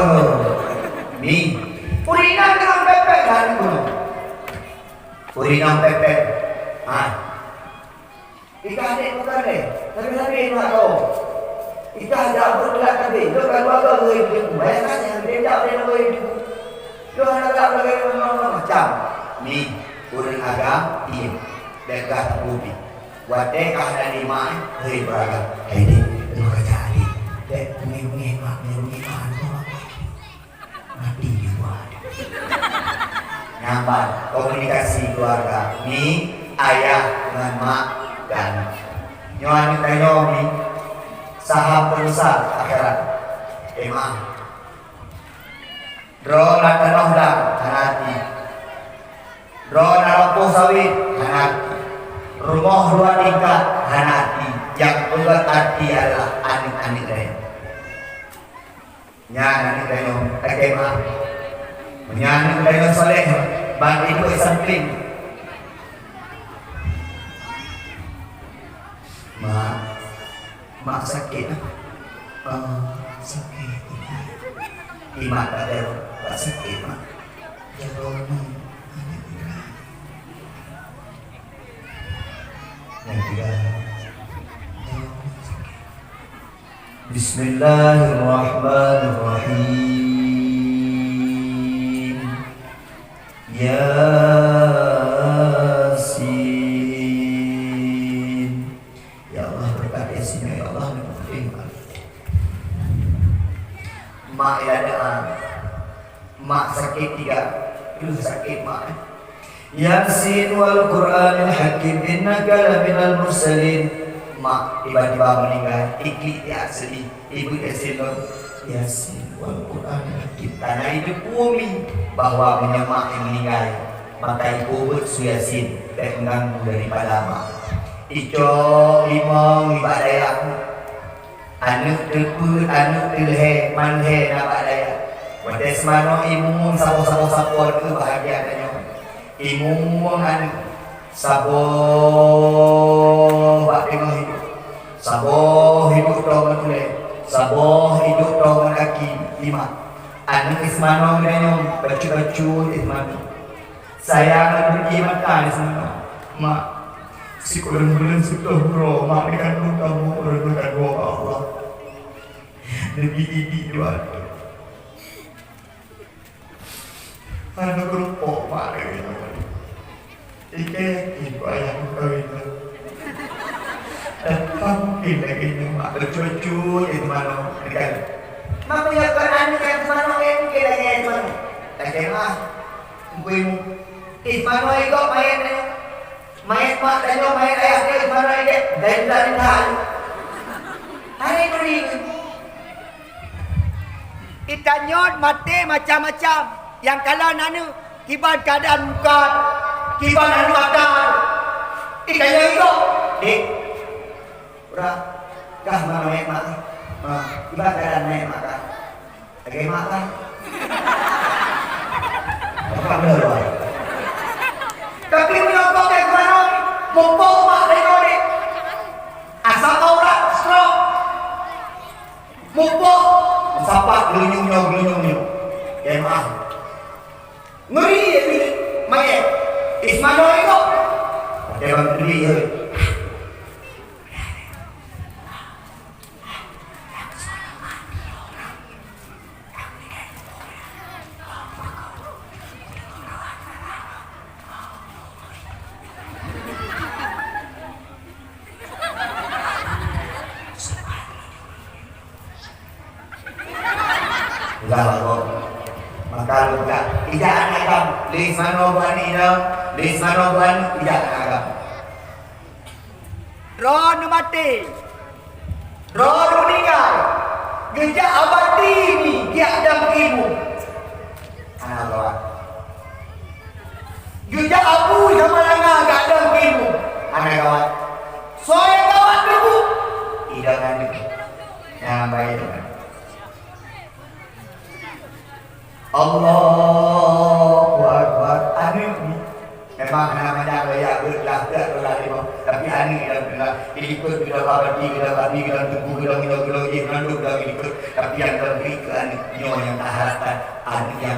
ni urinam dengan pepek kan kuno urinam pepek ika adik bukan deh tapi nak tahu ika ada bergerak tadi tu kalau ada lagi banyak kan yang dia tak ada lagi tu ada lagi macam ni urang agam ini dekat bumi wadai kah ada lima hari beragam ini tu kerja adik dek mengi mak mati di luar. Nyambar komunikasi keluarga ni ayah dengan mak dan nyoan kita ni saham perusahaan akhirat emang drone tanah dah hanati drone lampu sawit hanati rumah dua tingkat hanati yang buat hati adalah anik-anik lain. Nyanyi dengan agama, menyanyi dengan soleh, bagi itu samping. Mak sakit, sakit. Imak tak ada sakit mak. Yang tiga. Bismillahirrahmanirrahim. Yasin. Ya Allah berkat Yasin ya Allah mak ada mak sakit tiga itu sakit mak Yasin wal Qur'anil Hakim innaka laminal mursalin. Mak tiba-tiba meninggal, iklik dia asli, ibu Yasin wal Quran tanah hidup bumi bahwa menyemak yang meninggal, maka ibu bersuyasin dan mengganggu daripada mak. Ico limong ibak dayak, anu terput, anu terhe, manhe nabak dayak. Wadai semano imu sapo itu bahagia adanya. Imu anu sabo bak tengah hidup sabo hidup tong mulai sabo hidup tong kaki lima anu ismano dengan baju ismano saya pergi makan ismano mak si kurang sudah bro mak dengan kamu orang doa Allah lebih ini dua anu kerupuk mak ibu ayah kau itu dan mungkin lagi mak bercucu itu mana dekat mak punya Quran yang mana mungkin lagi itu mana tak kira ibu mana itu mayat mak dan mayat ayah dia mana itu dari hal hari beri kita nyot mati macam-macam yang kalau nanu kibat keadaan muka kiban anu akan ikanya itu dik udah kah mana mak kiban keadaan mak kan lagi mak kan apa benar tapi menyokong ke mana mumpung mak dari asal aurat stroke mumpung sapak gelunyung ya mak ngeri ya mayat Ismano itu Dia bang beli je. Lah kok. Maka luka. Tidak agam. Lis mano buani dah. Lis mano buani tidak agam. Roh nu mati. Roh nu meninggal. Gejak abadi ni dia ada ilmu. Anak kawan. Gejak abu sama langa gak ada ilmu. Anak kawan. Soalnya kawan dulu. Idangan ni. Yang baik kan. Allahu Akbar. Ani memang namanya gaya berlah tapi ani dalam ikut kita abadi kita tunggu kita ikut tapi yang lebih ke ani yang taharatan ani yang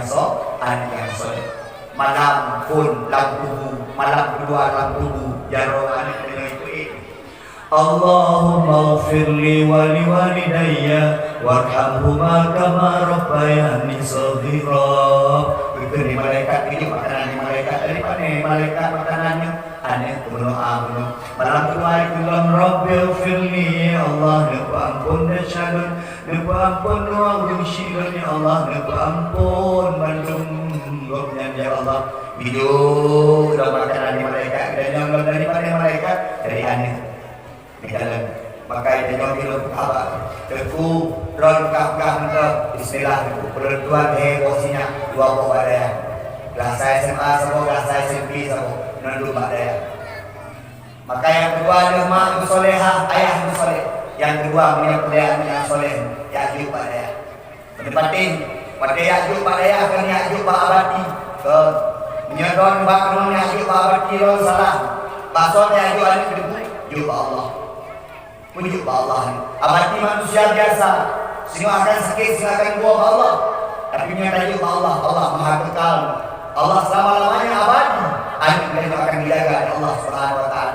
malam pun lampu malam kedua lampu jaro ani itu Allahumma ghfirli wa liwalidayya warhamhuma kama rabbayani shaghira. Itu di malaikat ini makanan malaikat dari mana malaikat makanannya aneh berdoa malam kedua itu dalam Rabbil firli Allah nebu ampun dasyadun nebu ampun doa syirun ya Allah nebu ampun bandung gobnya ya Allah hidup dalam makanan malaikat dan yang daripada malaikat dari aneh di dalam maka itu yang kita apa teku ron kah bismillah pertuan posisinya dua buah daya rasa SMA sama rasa SMP sama nandu daya maka yang kedua ada mak itu solehah ayah itu soleh yang kedua punya peliharaan yang soleh ya'jub daya pendapatin pada ya'jub daya akan ya'jub abadi ke menyedon bakron ya'jub abadi ron salah bakson ya'jub ini kedua jumpa Allah puji Allah. Abadi manusia biasa. Semua akan sakit, semua akan buah Allah. Tapi nyata juga Allah. Allah Maha Kekal. Allah selama-lamanya abadi. Anak itu akan dijaga oleh Allah Subhanahu Wa Taala.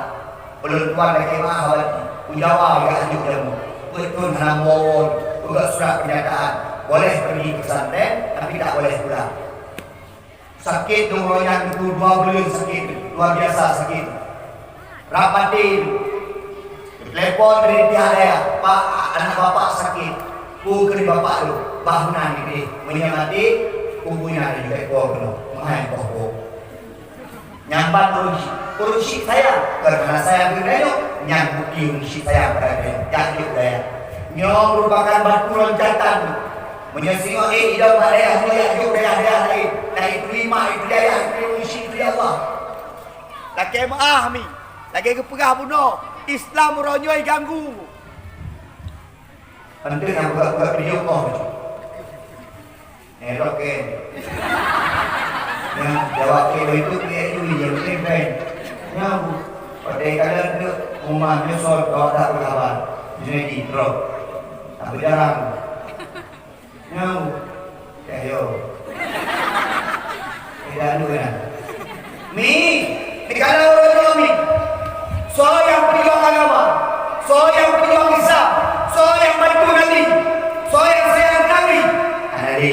Penentuan dari kemah abadi. Ujawa ya anjuk ilmu. Betul hanamon. Juga surat pernyataan. Boleh pergi ke pesantren, tapi tak boleh pulang. Sakit tu yang itu 2 bulan sakit, luar biasa sakit. Rapatin. Telepon dari pihak daya, Pak, anak bapak sakit. Ku kena bapak lu, bangunan ni menyamati, kubunya ada juga ekor kena, mengain pokok. Nyambat urusi saya, karena saya berdaya, nyambuti urusi saya berada, jatuh daya. Nyom merupakan batu loncatan, menyesingok hidup daya, menyayuk daya lain. Nah itu 5, itu daya, itu urusi itu Allah. Lagi maaf mi, lagi kepegah bunuh. Islam ronyoi ganggu. Penting yang buka video call. Elok ke. Yang jawab itu dia itu yang penting. Yang pada kadang tu umatnya soal kau tak berkabar. Jadi drop. Tak berjarang. Yang ayo. Tidak ada kan. Mi, kalau orang mi. So yang berjuang agama, so yang berjuang Islam, so yang bantu Nabi, so yang sayang Nabi. Anadi,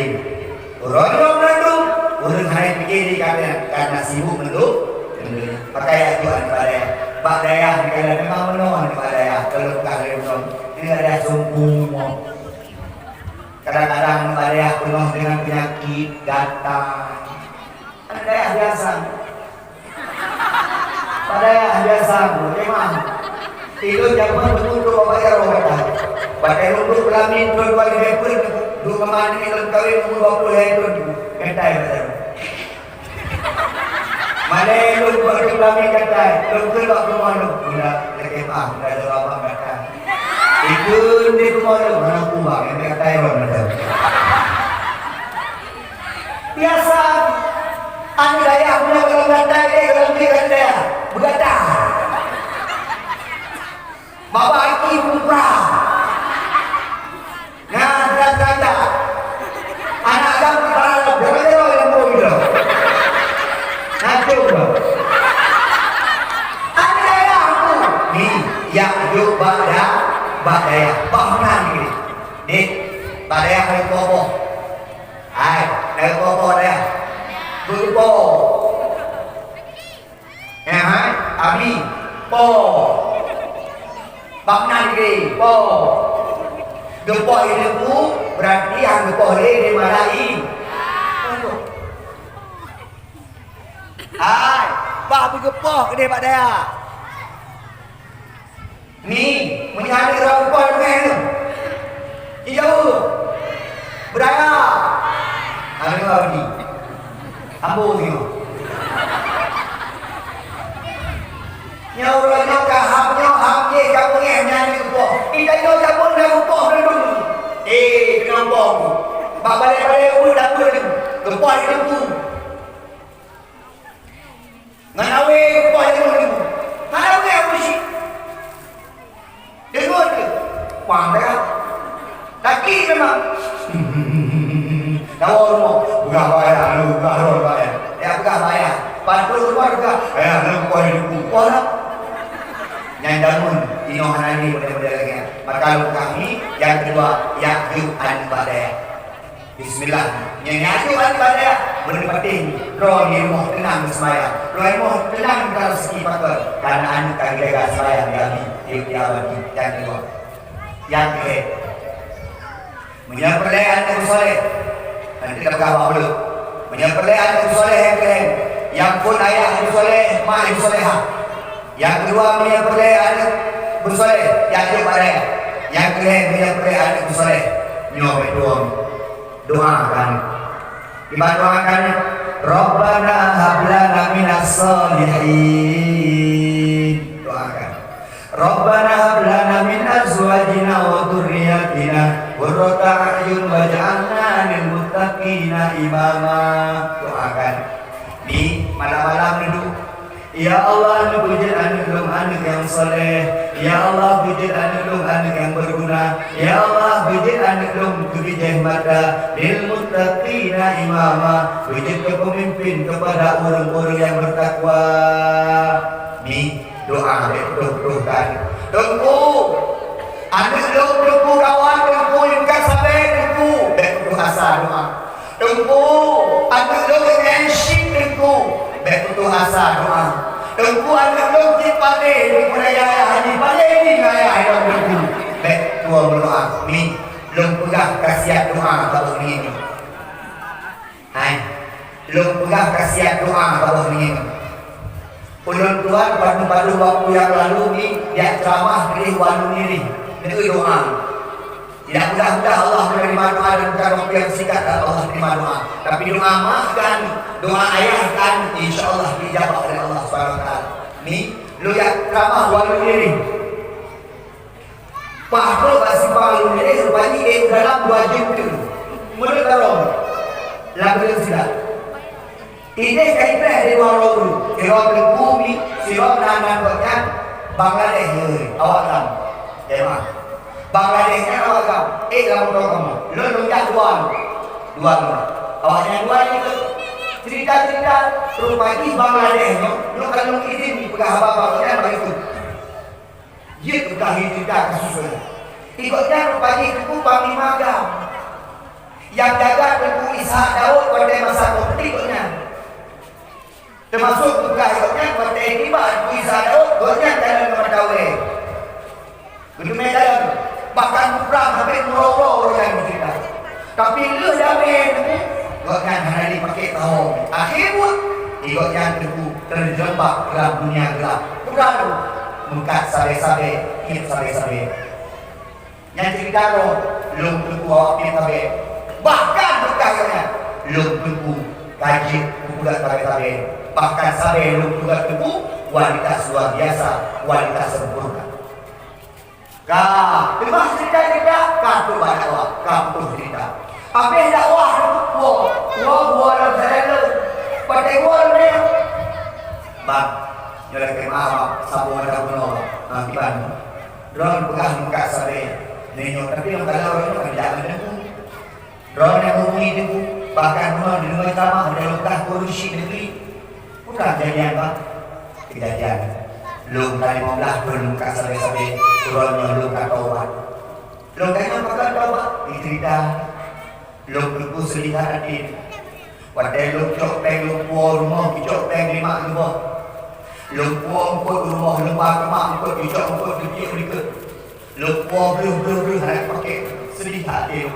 orang mendung, orang hari pikir karena sibuk mendung, pakai ajuan pada Pak Daya, kalau memang menolong Pak Daya, kalau kali menolong, ini ada sumpung. Kadang-kadang Pak Daya penuh dengan penyakit datang, ada Daya biasa. Pada biasa, memang itu zaman betul bapak roda. Pakai untuk kelamin tuan bagi reput, dua kemana ini kawin umur 20 itu kentai betul. Mana itu bagi kelamin kentai, betul waktu malu, sudah lekepah, sudah terlambat kata. Itu di malu mana kumbang yang kentai betul. Biasa, anu daya punya kalau kentai kalau kentai. Berkata bapak ibu pra nah kata anak kamu kalau berapa yang mau gitu ngaco bro Berpo. Abi. Po. Bakna diri. Po. Gepo hidupku berarti yang gepo di malai. Hai, bah bergepo ke dia pak dia. Ni, menyari orang gepo dengan tu. Jauh. Beraya. Ada lagi. Ambo tengok. Nyawa nyawa hamnya hamje kamu ni nyanyi gepo. Kita yo kamu dah gepo dulu. Kena bom. Bak balik-balik pun dah pun gepo itu. Nganawe gepo itu. Nganawe apa sih? Dengar ke? Wang dah. Laki memang. Tahu rumah. Bukan bayar, lu bukan bayar. Ya bukan bayar. Bantu rumah juga. Lu bukan hidup. Orang. Yang damun inohanani mudah-mudahan lagi. Maka lu kami yang kedua yakyu an-badaya. Bismillah. Yang yakyu an-badaya berpenting roh di rumah tenang bersemayam. Roh di rumah tenang kalau segi pakar. Karena anu kami jaga semayam kami di awal yang kedua. Yang ketiga menyempurnakan yang soleh. Nanti kita berkawal dulu. Menyempurnakan yang soleh yang keren. Yang pun ayah yang soleh, mak yang solehah. Yang kedua menyempurnakan yang bersoleh. Yang kepada yang keren menyempurnakan yang bersoleh. Nyobek doakan. Gimana doakannya? Rabbana hablana minas solihin. Doakan. Rabbana hablana min azwajina wa dhurriyyatina qurrata a'yun waj'alna lil muttaqina imama. Doakan di malam-malam dulu. Ya Allah, puji anugerah anak yang soleh. Ya Allah, puji anugerah anak yang berguna. Ya Allah, puji anugerah kebijak mata lil muttaqina imama. Puji kepemimpin kepada orang-orang yang bertakwa. Ni doa doa tunggu anak tunggu kawan tunggu yang kasabe tunggu betul asa doa tunggu anak dengan syik tunggu betul asa doa tunggu anak di pale budaya haji pale ni gaya ayam tunggu betul berdoa ni belum pegang kasihan doa bawah ni hai belum pegang kasihan doa bawah ni. Ulun Tuhan pada waktu yang lalu ni dia ceramah dari walu ni itu doa. Tidak mudah-mudah Allah menerima doa dan bukan waktu yang singkat Allah menerima doa. Tapi doa maafkan, doa ayah kan insya-Allah dijawab oleh Allah SWT. Ni lu yang ceramah walu ni. Pahlo basi walu ni rupanya dalam 2 jam tu. Menurut kalau lagu yang sudah ini kaitan dari walau kalau bumi siapa nanan berkat Bangladesh awak kamu, jemaah Bangladeshnya awak kamu, kamu lu lunjak dua awaknya dua itu cerita rumah di Bangladesh lu kalau izin pegang apa-apa begitu dia pegang cerita kasusnya ikutnya rupanya itu Panglima Agam yang jaga Tengku Ishak Daud pada masa konfliknya termasuk juga ikutnya partai Tiba Isa Daud ikutnya dalam Madawe kedua dalam bahkan perang sampai merokok yang cerita tapi lu jamin ikutnya hanya dipakai tahu akhirnya ikutnya terjebak dalam dunia gelap bukan mengkat sabe-sabe hit sabe-sabe yang cerita lo lu tunggu awak sabe bahkan berkasnya lu tunggu kaji bukan sabe-sabe bahkan sampai lu juga tebu wanita luar biasa, wanita sempurna. Kah, terima cerita kah tu banyak awak, kah tu cerita. Apa yang dakwah wah dalam saya pakai wah ni. Bang, jalan ke maaf, sabu ada puno, kiban. Drone pegang muka sampai nenyo, tapi yang kalau orang itu tidak ada tu. Drone yang hubungi tu, bahkan puno di rumah sama ada luka korupsi negeri. Bukan jadian bang, kejadian. Lu kali 15 belum kat sampai turunnya lu kat taubat. Lu kayaknya pakai taubat dicerita. Lu berku selingkuh hati. Wadai lu cok peng lu mak rumah. Lumpur rumah lembah kemak angkut bijak angkut bijak mereka. Lumpur belum nak pakai sedih hati.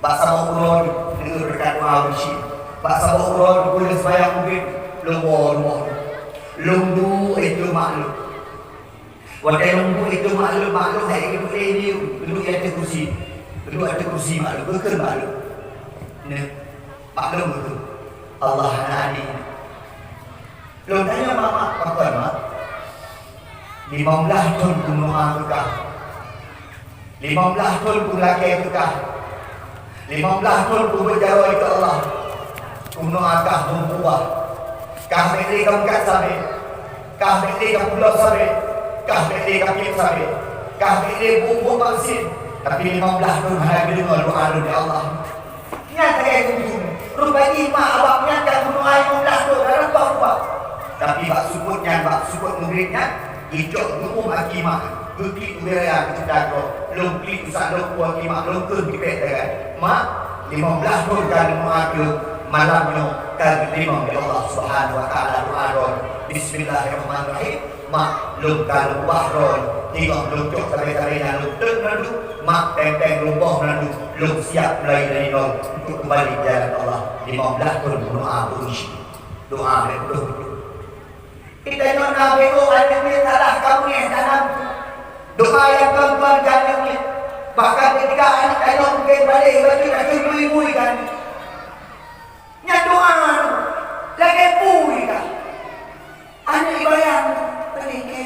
Bahasa Quran dengan berkat doa bersih. Bahasa Quran boleh sembahyang mungkin lumpur. Lumbu itu makhluk. Wadah lumbu itu makhluk hai duduk ini duduk di atas kursi. Duduk atas kursi makhluk bukan makhluk. Nah, maklum betul. Allah Nabi. Lo tanya mama, apa mak? 15 tahun ku doa kekah. 15 tahun ku laki kekah. 15 tahun ku berjawab ke Allah. Ku doakah membuah. Kah beri kamu kat sabe. Kah beri kamu pulau sabe. Kah beri kamu sabe. Kah beri bumbu vaksin. Tapi 15 tahun hari dengar doa dari Allah. Nyata kayak gitu. Rupanya mak abangnya kan doa 15 tahun dalam buat. Tapi bak support muridnya hijau hukum akimah bukti ubaya kita ko longkli usah lo kuat akimah longkun dipet dengan mak 15 tahun kan muakil malamnya kan terima oleh Allah Subhanahu wa taala doa bismillahirrahmanirrahim mak lung kalau wahron tengok lungcok sampai lalu lalu mak tenteng lumpuh lalu lung siap mulai dari nol untuk kembali jalan Allah 15 tahun doa puji doa betul. Kita nak nabi tu ada ni salah kamu yang tanam doa yang tuan-tuan kan ni bahkan ketika anak anak mungkin balik baju nak curi kan nya doa lagi pui kan anak bayang balik ke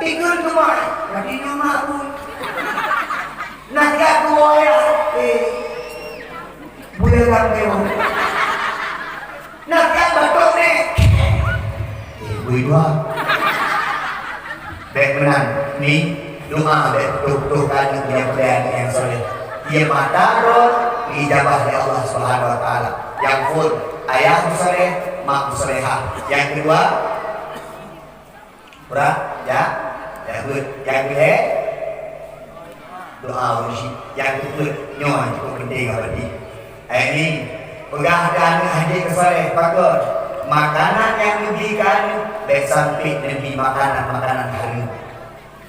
tidur tu mak jadi nama pun nak kat dua ya boleh lang dia nak kat batuk ni boleh dua baik menang ni doa baik tuh kan yang pilihan yang soleh dia matarun dijabah oleh Allah Subhanahu wa taala yang full ayah soleh mak solehah yang kedua berat ya yang kedua doa uji yang kedua nyonya cukup penting berarti ini pengahdian haji kesoleh pakor makanan yang diberikan baik sampai nabi makanan hari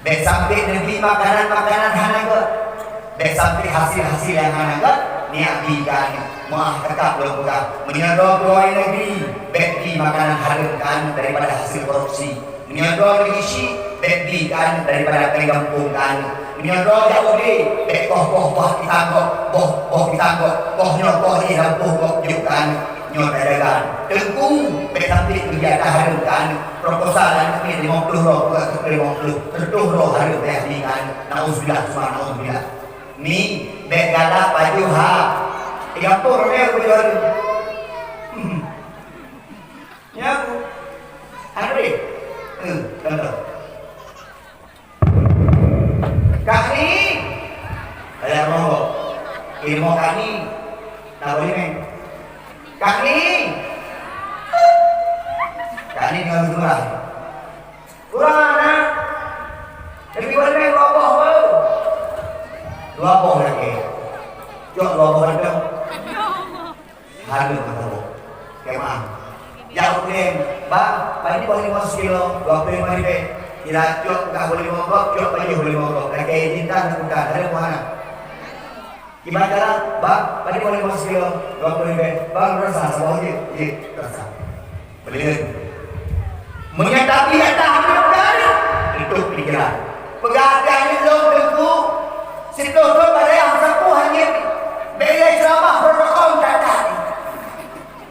baik sampai nabi makanan hari baik sampai hasil yang hanaga niat berikan maaf tetap belum pegang menyerah doa negeri baik di makanan harimkan daripada hasil korupsi menyerah isi baik berikan daripada pengampungkan menyerah jauh di baik boh ditangkap boh ditangkap boh hilang boh jukan nyot dagangan tengku baik sampai kegiatan harimkan proposalan ini 50 roh bukan 50 tertuh roh harim baik berikan na'udzubillah ni baik galak baju ha 30 roh berjual ya aku ada contoh kami ada roh ilmu kami tak boleh main kami dengan kurang anak lebih boleh main roboh lagi jok roboh ada harga roboh kemah jauh klaim bang ini boleh 5 kilo 25 ribu tidak jok tak boleh mogok jok baju boleh mogok lagi cinta bukan ada mana gimana cara bang ini boleh 5 kilo 20 ribu bang rasa sama je rasa boleh menyatapi kata hamil itu pikiran pegadaian itu tentu situ tu pada yang sapu hanya bela ceramah protokol tak ada.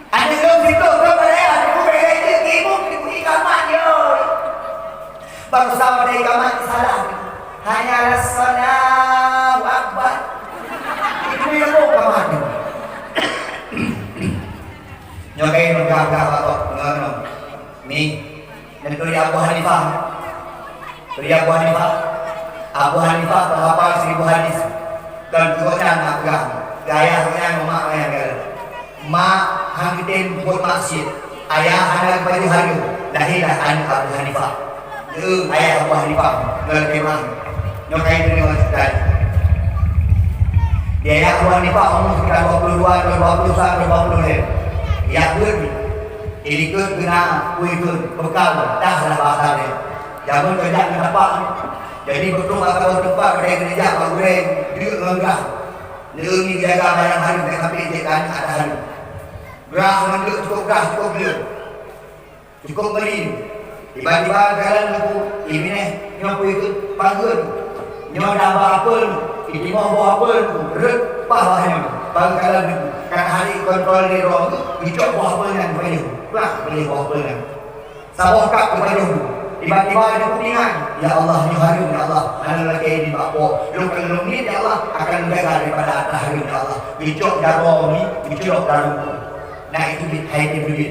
Ada situ tu pada yang aku bela itu ibu di kamar dia. Baru sama dari kamar salah. Hanya Allahu Akbar. Itu yang mau kamar dia. Nyokai nunggang kok ngono. Mi dari Abu Hanifah. Dari Abu Hanifah terhafal 1000 hadis dan juga nak pegang gaya yang mak yang mak hangkitin buat masjid ayah anak baju hari lahirlah anak Abu Hanifah ayah Abu Hanifah ngerkemah nyokai dari masjid dia ayah Abu Hanifah umur sekitar 22 20 lebih Ya pun ini pun kena kui pun bekal dah lah bahasa dia. Jangan kerja di tempat ni. Jadi betul atau tempat kerja kalau goreng dia enggak. Ni jaga barang hari tak sampai dia kan ada hari. Gerah manduk cukup gerah cukup dia. Cukup beli. Tiba-tiba jalan aku ini ni nyopo ikut panggil. Nyopo dah apa ini mau apa tu. Repah bahaya. Bangkalan kan hari kontrol ni roh tu dicok buah pelan baju. Lah beli buah pelan. Sabah kap ke baju. Tiba-tiba ada kuningan. Ya Allah ni harum ya Allah. Mana lagi ini bapak. Lu ni ya Allah akan menjaga daripada atas harum ya Allah. Dicok darah ni, dicok darah. Nah itu di hai di.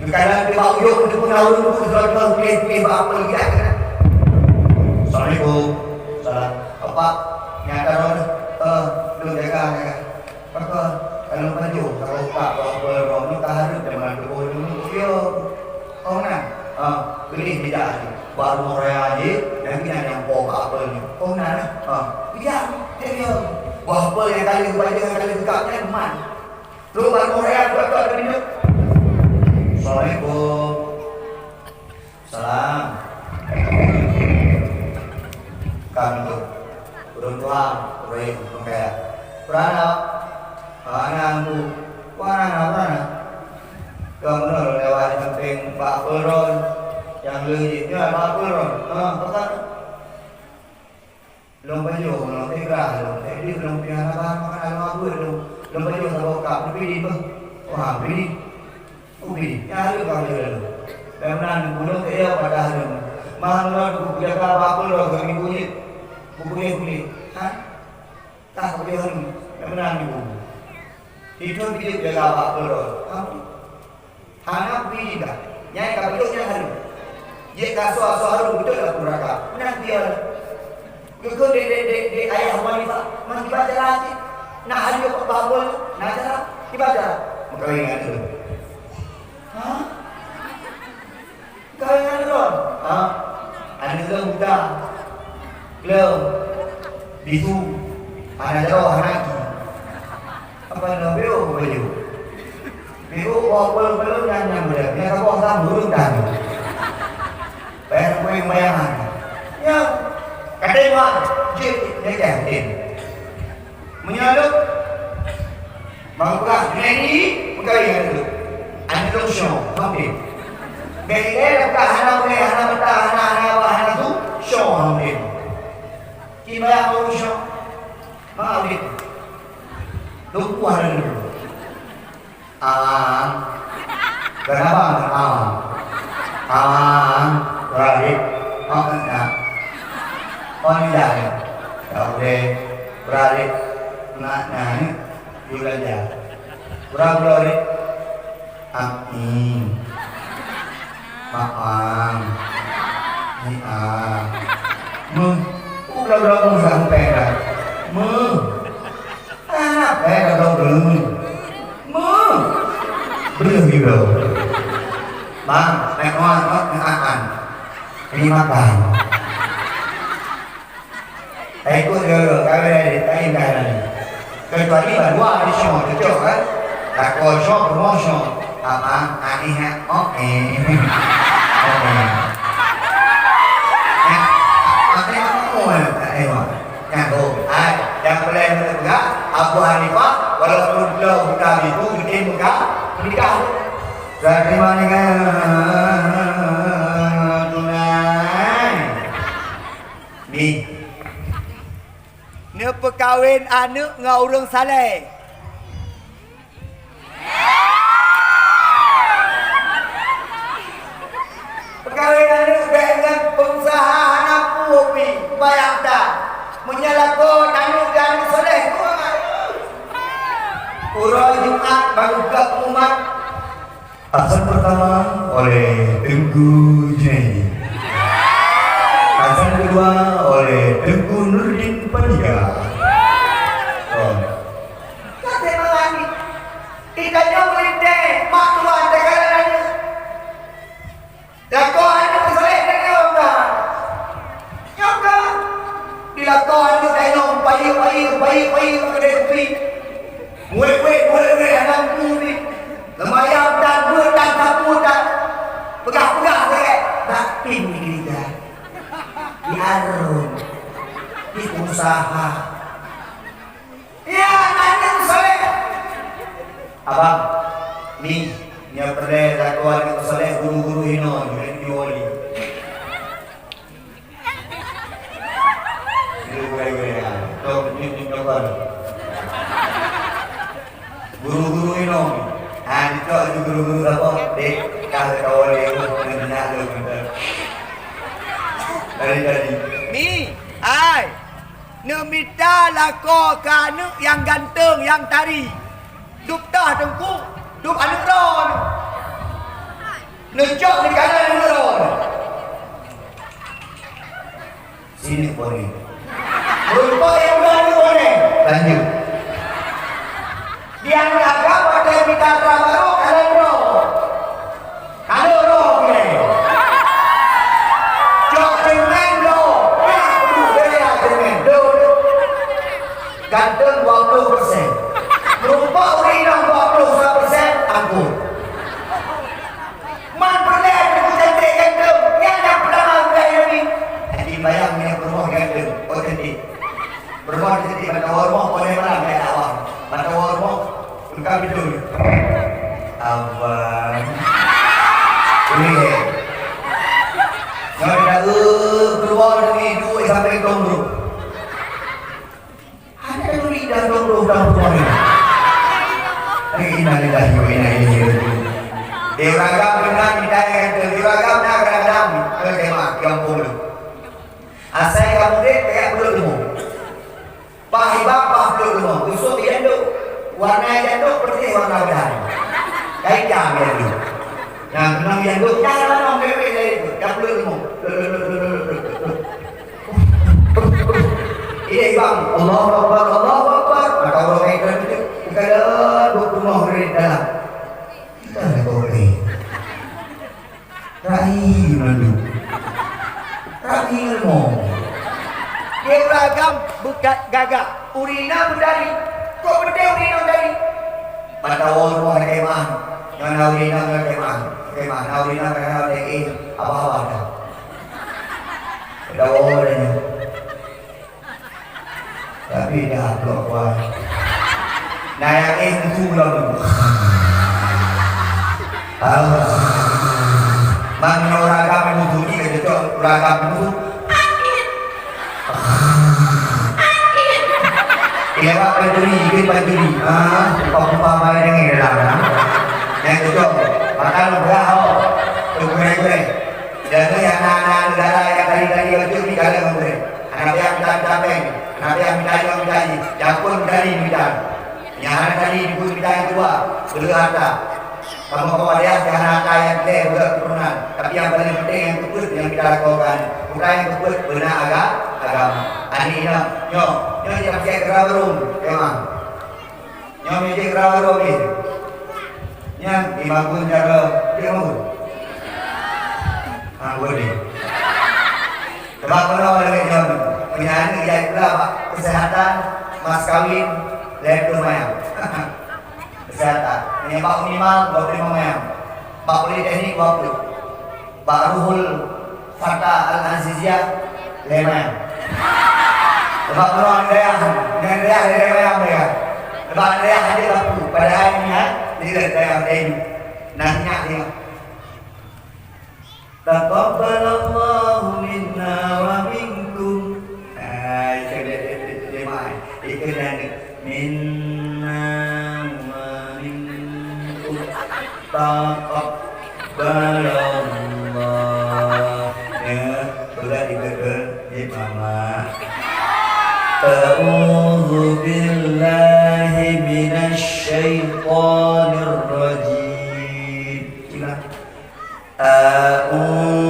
Kadang dia bau yo untuk ngawur tu kalau pilih apa lagi kan. Assalamualaikum. Salam. Apa? Nyata lu jaga. Maka kalau baju kalau tak berapa ni tak harus dengan berapa ni dia oh nak beli tidak baru orang aja dan kita yang bawa apa ni oh nak tidak dia bawa apa yang kali baju kali dekatnya teman tu baru orang betul ni Assalamualaikum salam kami tu beruntung baik kayak berana anakku, mana? Kamu lewat samping Pak Peron yang legitnya Pak Peron. Bukan. Belum baju, belum tegra, belum tadi, belum piala makan apa belum baju sama kak, tapi di tu, wah bini, ubi, ya lu kau dia lu. Kemudian gunung dia pada hari, mahal aku jaga Pak Peron kami kulit, tak boleh hari, kemudian ibu. Itu dia jaga Pak Peron. Anak bini dah. Nyai kapitnya hari. Ye kaso haru betul lah kuraka. Menang dia. Kau de ayah wanita masih baca lagi. Nak hari apa babol? Nak cara dibaca. Kau ingat tu. Kau ingat tu? Anu tu muda. Belum. Bisu. Ada roh anak. Apa nak baju? Baju belum yang muda. Yang kau sama burung dah. Bayar kue bayangan. Ya, kadang jip dia jantin. Menyalup, mangkuk ini bukan yang itu. Anda show, hampir. Beda bukan hana betah hana tu show hampir. Kita mau show, hampir. Lupa hari dulu. Kenapa balik, enggak. Enggak. Kalau deh balik, nanya, juga aja. Balik, maaf, udah sampai dah, anak belum juga. Bang, makan. Ini makan. Ikut dulu, kami dari ini. Kecuali berdua di show, cocok kan? Takut show, promotion. Apa? Anehnya, oke. Makanya kamu yang paling menegak Abu Hanifah walaupun beliau bukan itu gede muka menikah. Dari mana tunai? Ni. Ni perkahwin anak dengan orang saleh. Perkahwin anak dengan pengusaha anak pupi bayar tak. Menyalahkan anak dan soleh. Urut Jumat baru ke umat. Azan pertama oleh Tengku Junaidi. Azan kedua oleh Tengku Nurdin Paniga. Kata melani. Ikannya melinteh. Mak tuan tegak-tegak. Lakon itu soleh dengan orang. Nyoka. Dilakon itu dengan bayi kedai kopi. Murid anak kopi. Lemayam tak. Ni yang pernah lakukan dengan soleh guru-guru hino yang diwali. Guru-guru hino. Itu guru-guru apa? Dek, kalau kau lewat dengan lu dari. Mi, ai. Nemita lako kanu yang ganteng yang tari. Dup dah tengku, dup anu ron. Necok di kanan anu ron. Sini boleh. Berupa yang berani boleh. Lanjut. Dia agak pada kita baru kanan ron. Kanan ron ni. Cok cemen ron. Ganteng 20%. Berupa urinang 21% ampun. Man boleh aku cantik ganteng. Yang dah pertama gaya ni. Jadi bayang ni rumah ganteng, otentik. Rumah otentik, mata rumah boleh mana kayak awak. Mata rumah, bukan betul. Abang. Ini. Kalau dah keluar ni 2 sampai 20. Ada duri dah 20 dah keluar. Innalillahi wa inna ilaihi raji'un. Diragam dengan hidayah itu, diragam nak kadang-kadang kemah yang puluh. Asal kamu dek kayak belum demo. Pahibah belum demo. Usuk janduk, warna janduk seperti warna beran. Kayak jam janduk. Yang kenal janduk jangan orang bebek dari itu. Yang belum demo. Ini bang, Allahu Akbar, Allahu Akbar. Maka orang yang itu kada 20 hari dalam. Kita nak boleh. Rai malu. Rai ilmu. Dia beragam bukan gagak. Urina berdari. Kok berdari urina berdari? Mata orang kemah. Yang urina kemah. Kemah, urina kemah lagi apa-apa dah. Ada orang. Tapi dah keluar. Nah yang itu lalu. Mana orang kami mutu ni kerja orang kami mutu. Ia apa penduri, ikut penduri. Papa main yang ini dalam. Yang itu makan berapa? Berapa? Jadi anak-anak negara yang tadi itu ni kalau memberi. Anak yang minta-minta, anak yang minta, yang pun minta. Yang ada tadi ibu minta yang tua, beli harta. Kamu dia jangan harta yang gede, bukan keturunan. Tapi yang paling penting yang keput yang kita lakukan. Bukan yang keput benar agama. Ani nyo dia pakai kerawung, memang. Nyo pakai kerawung ni. Yang dibangun cara dia bangun. Boleh. Sebab kalau ada nyo penyanyi dia pula kesehatan, mas kawin. Lepas mayam, kesehatan. Ini bak minimal 25 mayam, bak politeknik 20, bak ruhul Fatah Al-Aziziyah 5 mayam. Sebab orang daya mayam dia. Sebab daya hadir aku pada hari ini tidak daya ini. Nantinya dia. Taqabbalallahu minna wa minkum. Itu dia. Minna wa minkum taqabbalallah. Ya, sudah dikatakan mama. A'udzu billahi minasy syaithanir rajim. A'udzu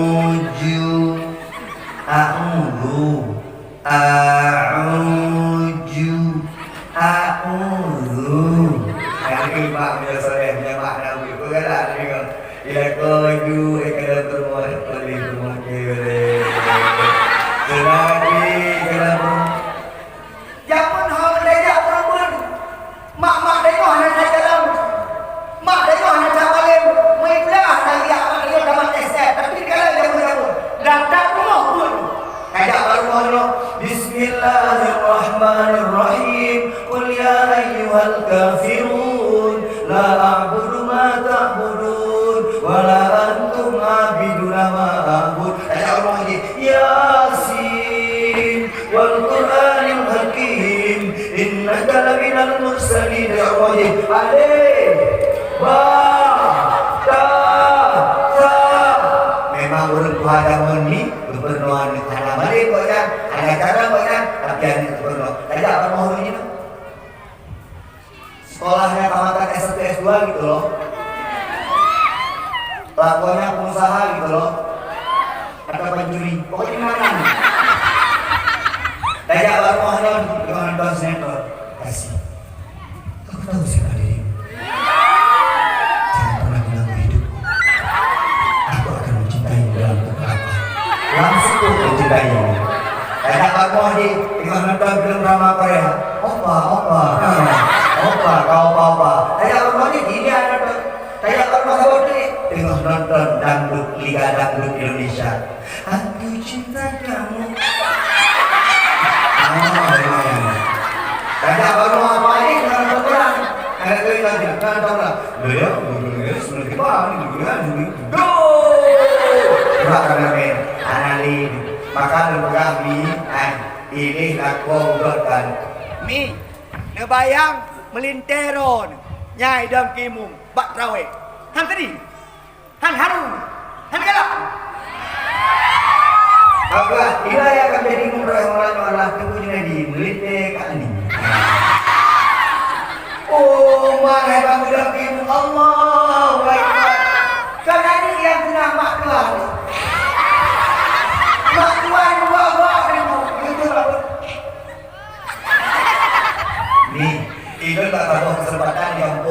Kami Pak Biasa punya makna begitu kan lah. Bila kau kena bermuat oleh bermuat kiri. Selagi kena bermuat. Jangan hal daya perempuan. Mak daya anak saya dalam. Mak daya anak saya paling. Mereka lagi apa dia dapat SR. Tapi kalau dia berjabut. Datang rumah pun. Kayak baru Bismillahirrahmanirrahim. Qul ya ayyuhal kafirun. La a'budu ma ta'budun wa la antum 'abiduna ma a'bud. Ada orang lagi Yasin wal Qur'anil Hakim innaka laminal mursalin. Ada orang lagi Alif Ba Ta Sa. Memang urut Tuhan dan ni berpenuhan karena balik kau kan, ada cara kau kan, tapi ada berpenuhan. Tadi apa mau ini tu? Sekolahnya tamatan S1 S2 gitu loh. Lakuannya pengusaha gitu loh. Atau pencuri. Pokoknya mana? Tadi apa mau nonton sinetron? Kasih. Aku tahu sih diri. Jangan pernah mengganggu hidupku. Aku akan mencintaimu dalam bentuk apa? Langsung mencintaimu. Tadi apa mau nonton film drama Korea? Opa. Kayak orang ini ada tuh. Kayak orang ini tengah nonton dangdut Liga Dangdut Indonesia. Aku cinta kamu. Kayak orang apa ini nonton perang. Kayak kita nonton lah. Ya, sebelum kita ini. Makan analin. Makan kami. Ini aku buatkan. Mi, nebayang melinteron nyai dam kimung bak trawe han tadi han harum han galak apa ila yang akan jadi orang Allah kepunyai di melinte kali oh mana bang dam kimung Allahu akbar karena ini yang kena mak tuan buah itu apa nih itu tak tahu kesempatan yang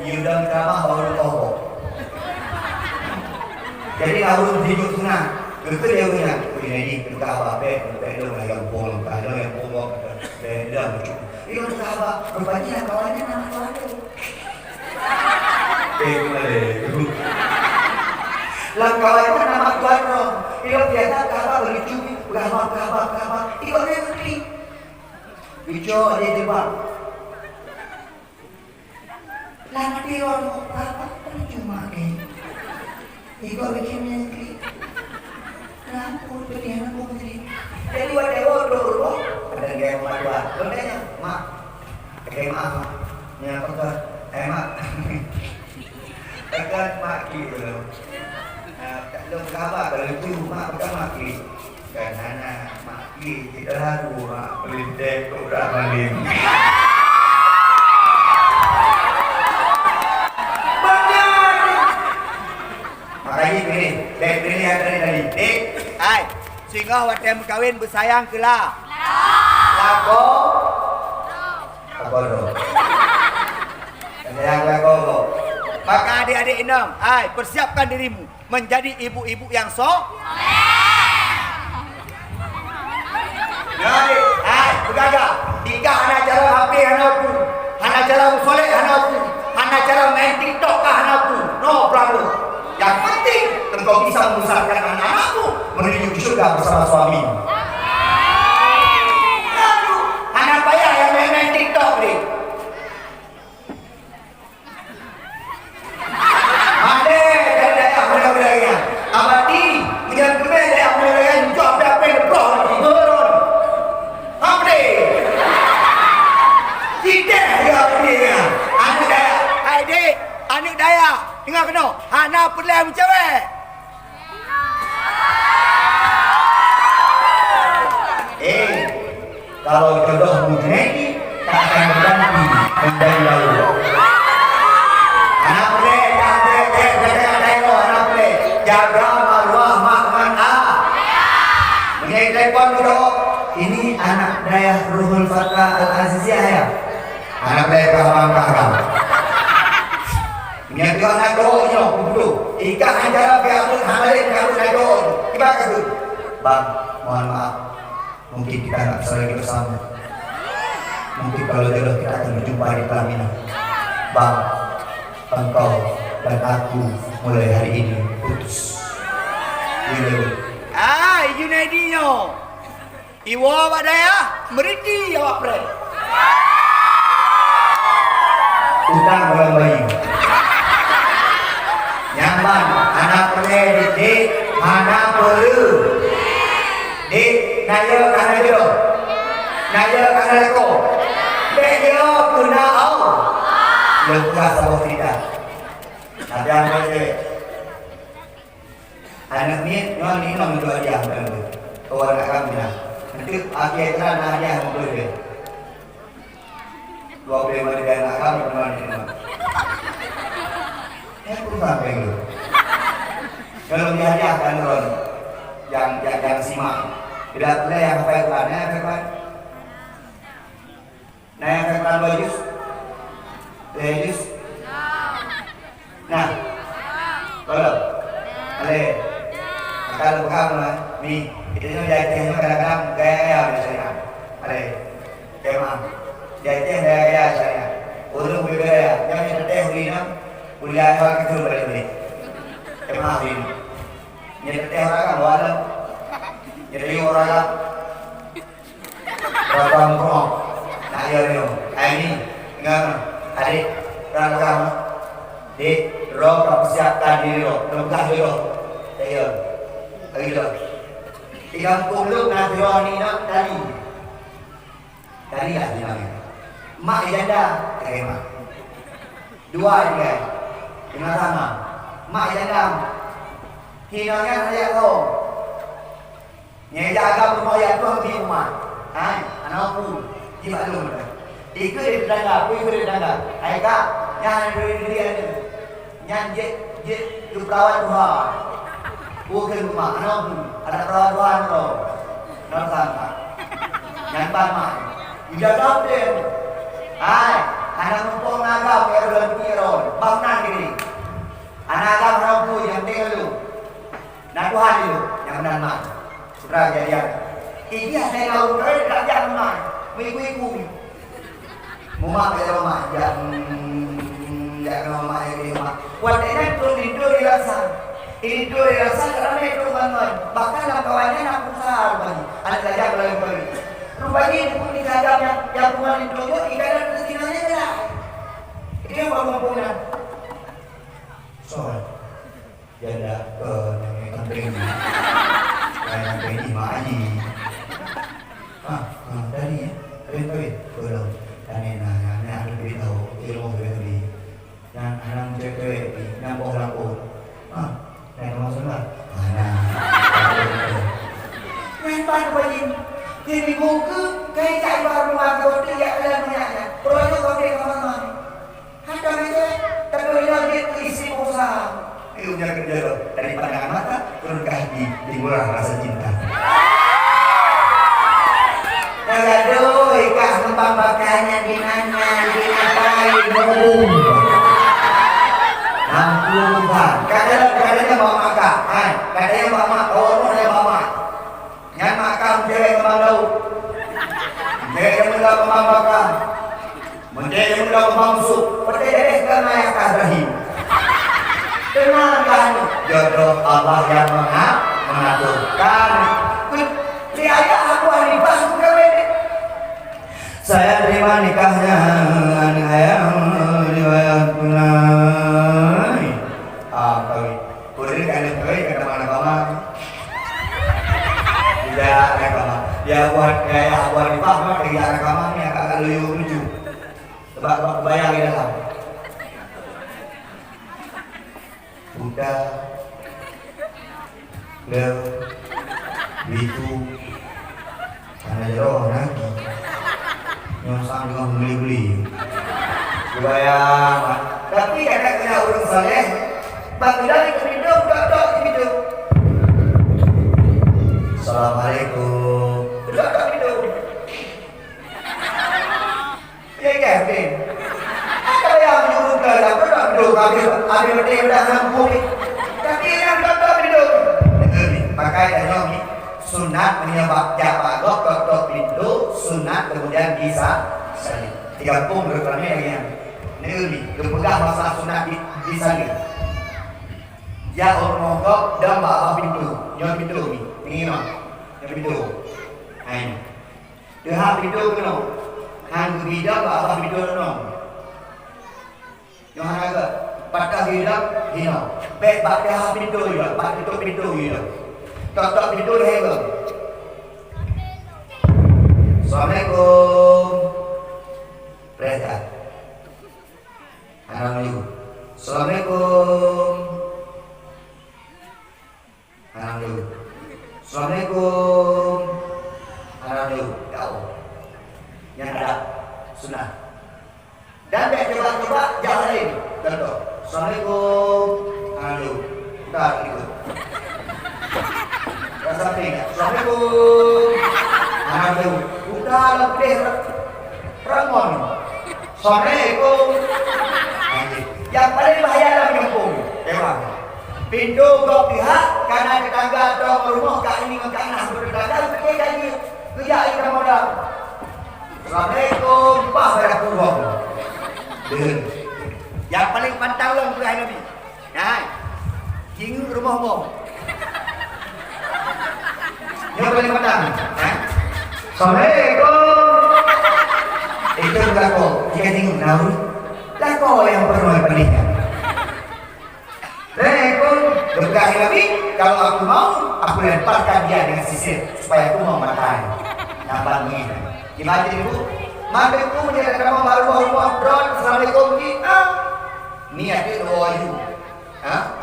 Yudang ceramah baru tahu. Jadi tahun hidup sunah itu dia punya ini kita apa itu yang pol ada yang pol beda lucu. Itu kita apa rupanya kawannya nama kawannya. Lah kawannya nama tuan dong. Itu biasa apa lucu berapa. Itu dia ngerti. Lucu dia debat. Nanti orang apa cuma Iko bikinnya sendiri. Kenapa berdiam aku sendiri? Jadi wadah dulu. Ada yang dua. Londanya mak. Kayak mak. Ya apa mak. Tekan maki dulu. Kalau apa kalau itu mak bukan maki. Karena maki tidak lalu mak pelindek udah balik. Pilih yang tadi. Hai, sehingga wadah berkawin bersayang kelah. Lago. Lago. Maka adik-adik enam, hai, persiapkan dirimu menjadi ibu-ibu yang hai, bergagak. Tiga hana cara HP hanaku, hana cara musoleh hanaku, hana cara main TikTok hanaku. No problem. Yang penting engkau bisa membesarkan anak-anakmu menuju surga bersama suami. Aduh, anak payah yang main TikTok deh. Ada daya muda-mudanya. Abadi dengan kemen daya muda-mudanya jawab apa yang bro lagi turun. Apa tidak ya dia. Anak daya, adik, anak daya. Dengar kena, hana pelai mencewek. Kalau jodohmu Junaidi, tak akan berganti menjadi lalu. Anak pelai, anak pelai, jaga maruah makman Mengenai telepon dulu, ini anak daya Ruhul Fatkah Al-Aziziyah ya. Anak pelai kaham. Yang dia nak doanya dulu. Ikan ajaran biarpun hamalin harus nak doa. Gimana tu? Bang, mohon maaf. Mungkin kita tak bisa lagi bersama. Mungkin kalau jodoh kita akan berjumpa di pelaminan. Bang, engkau dan aku mulai hari ini putus. Junaidinho. Iwa awak daya, meriti awak pre. Utang orang bayi. Lepas sama kita. Tapi apa je? Anak ni, ni nak menjual dia kan? Orang nak kami lah. Nanti akhir kan nak dia menjual dia. 25 dia nak kami menjual dia. Pun sampai tu. Kalau dia hadiahkan orang yang simak, tidak boleh yang hafal kan? Nah yang hafal bajus. Ladies. Nah. Kalau. Ale. Kalau bukan lah. Ni. Itu jadi kadang-kadang gaya biasanya. Ale. Kemah. Jadi gaya saya. Orang bergaya. Yang teh hurina. Kuliah hal kecil balik. Kemah ini. Jadi teh orang kan wala. Jadi orang kan. Orang kong. Nah ya ini. Ingat. Adik, kamu, dik, roh persiapkan diri roh, lengkap diri roh, ya, lagi roh. 30 nanti roh ni nak dari lah bilangnya. Mak janda, mak. Dua juga, lima sama. Mak janda, hinanya saya tahu. Nyai jaga rumah yang tu di rumah, anakku, jimat lu. Ikut di tetangga, ikut di tetangga. Aika, yang diri ada, yang je kawan Tuhan. Bukan rumah, ada kawan Tuhan lo, non sama. Yang pertama, tidak tahu dia. Anak mumpung agam yang berpikiran, bangunan diri. Anak agam rampu yang tinggal lu, nak Tuhan lu, yang benar. Sudah jadian. Ini ada yang lalu, tak jangan mengikut. Mama kaya mama jangan mama ini mama. Wadahnya itu dirasa karena itu bangun. Bahkan nak kawannya nak besar banyak. Anak saja belum. Rupanya itu pun dijaga yang tuan itu ikan dan kesinannya dah. Itu yang bangun. Soal janda yang penting. Yang penting maji. Tadi ya. Belum. Kami nak lebih tahu ilmu lebih yang anak cewek yang bohong yang mau semua memang begini jadi buku kayak cai baru rumah kau tidak ada banyaknya proyek kau dia kawan-kawan ada aja terkena dia isi usaha itu jangan kerja dari pandangan mata turun ke hati dimurah rasa cinta. Aduh, ikat tempat makannya di mana, di ngapain, ampun Pak, katanya bawa makan, katanya bawa makan, orang yang bawa makan, yang makan cewek kembang daun, cewek yang muda kembang bakar, cewek yang muda kembang sup, percaya karena yang Ibrahim. Kenalkan jodoh Allah yang mengaturkan. Lihat aku Hanifah suka beda. Saya terima nikahnya yang riwayat tunai. Apa ini? Boleh kalian pergi ke mana-mana? Tidak agama. Ya buat gaya buat Hanifah mah kerja agama ini agak lucu. Sebab bayang di dalam. Udah. Lel. Itu. Karena jauh lagi. Nyosang dengan beli-beli. Kebayang. Tapi kadang kena urus saleh. Bang dari ke hidup, dok hidup. Assalamualaikum. Dok hidup. Ya Kevin. Ada yang nyuruh ke dalam dok habis berdiri udah ngampung. Tapi yang dok hidup. Pakai dan nyomi. Sunat menyebab jabagok dok pintu sunat kemudian bisa salib 30 berkurangnya yang ini kepegang masalah sunat disalib ya orang mogok dan bawa pintu nyon pintu ini no nyon pintu ini dah pintu no hang bidang bawa pintu no nyon harga patah bidang hino baik patah pintu ya pat pintu ya tak tidur hebat. Assalamualaikum. Reza. Alhamdulillah. Assalamualaikum. Alhamdulillah. Assalamualaikum. Alhamdulillah. Ya Allah. Yang ada sunnah. Dan dia coba-coba jalan lain. Contoh. Assalamualaikum. Alhamdulillah. Kita ikut. Rasa ingat. Assalamualaikum. Alhamdulillah. Udah lebih remon. Assalamualaikum. Yang paling bahaya adalah menyambung. Memang. Pintu kau pihak karena tetangga atau rumah kak ini kak nak bertetangga kita jadi kerja kita modal. Assalamualaikum. Pak Barakulah. Yang paling pantang long tu hai Nabi. Nah. Jing rumah-rumah. Yang paling pantang. Assalamualaikum. Itu belakang. Jika tengok nahu, belakang yang perlu dipelihara. Assalamualaikum. Berkah Nabi, kalau aku mau, aku lemparkan dia dengan sisir supaya aku mau makan. Nampak ni. Gimana ibu? Maka aku menjadi kamu baru abroad. Assalamualaikum kita. Niat itu doa you.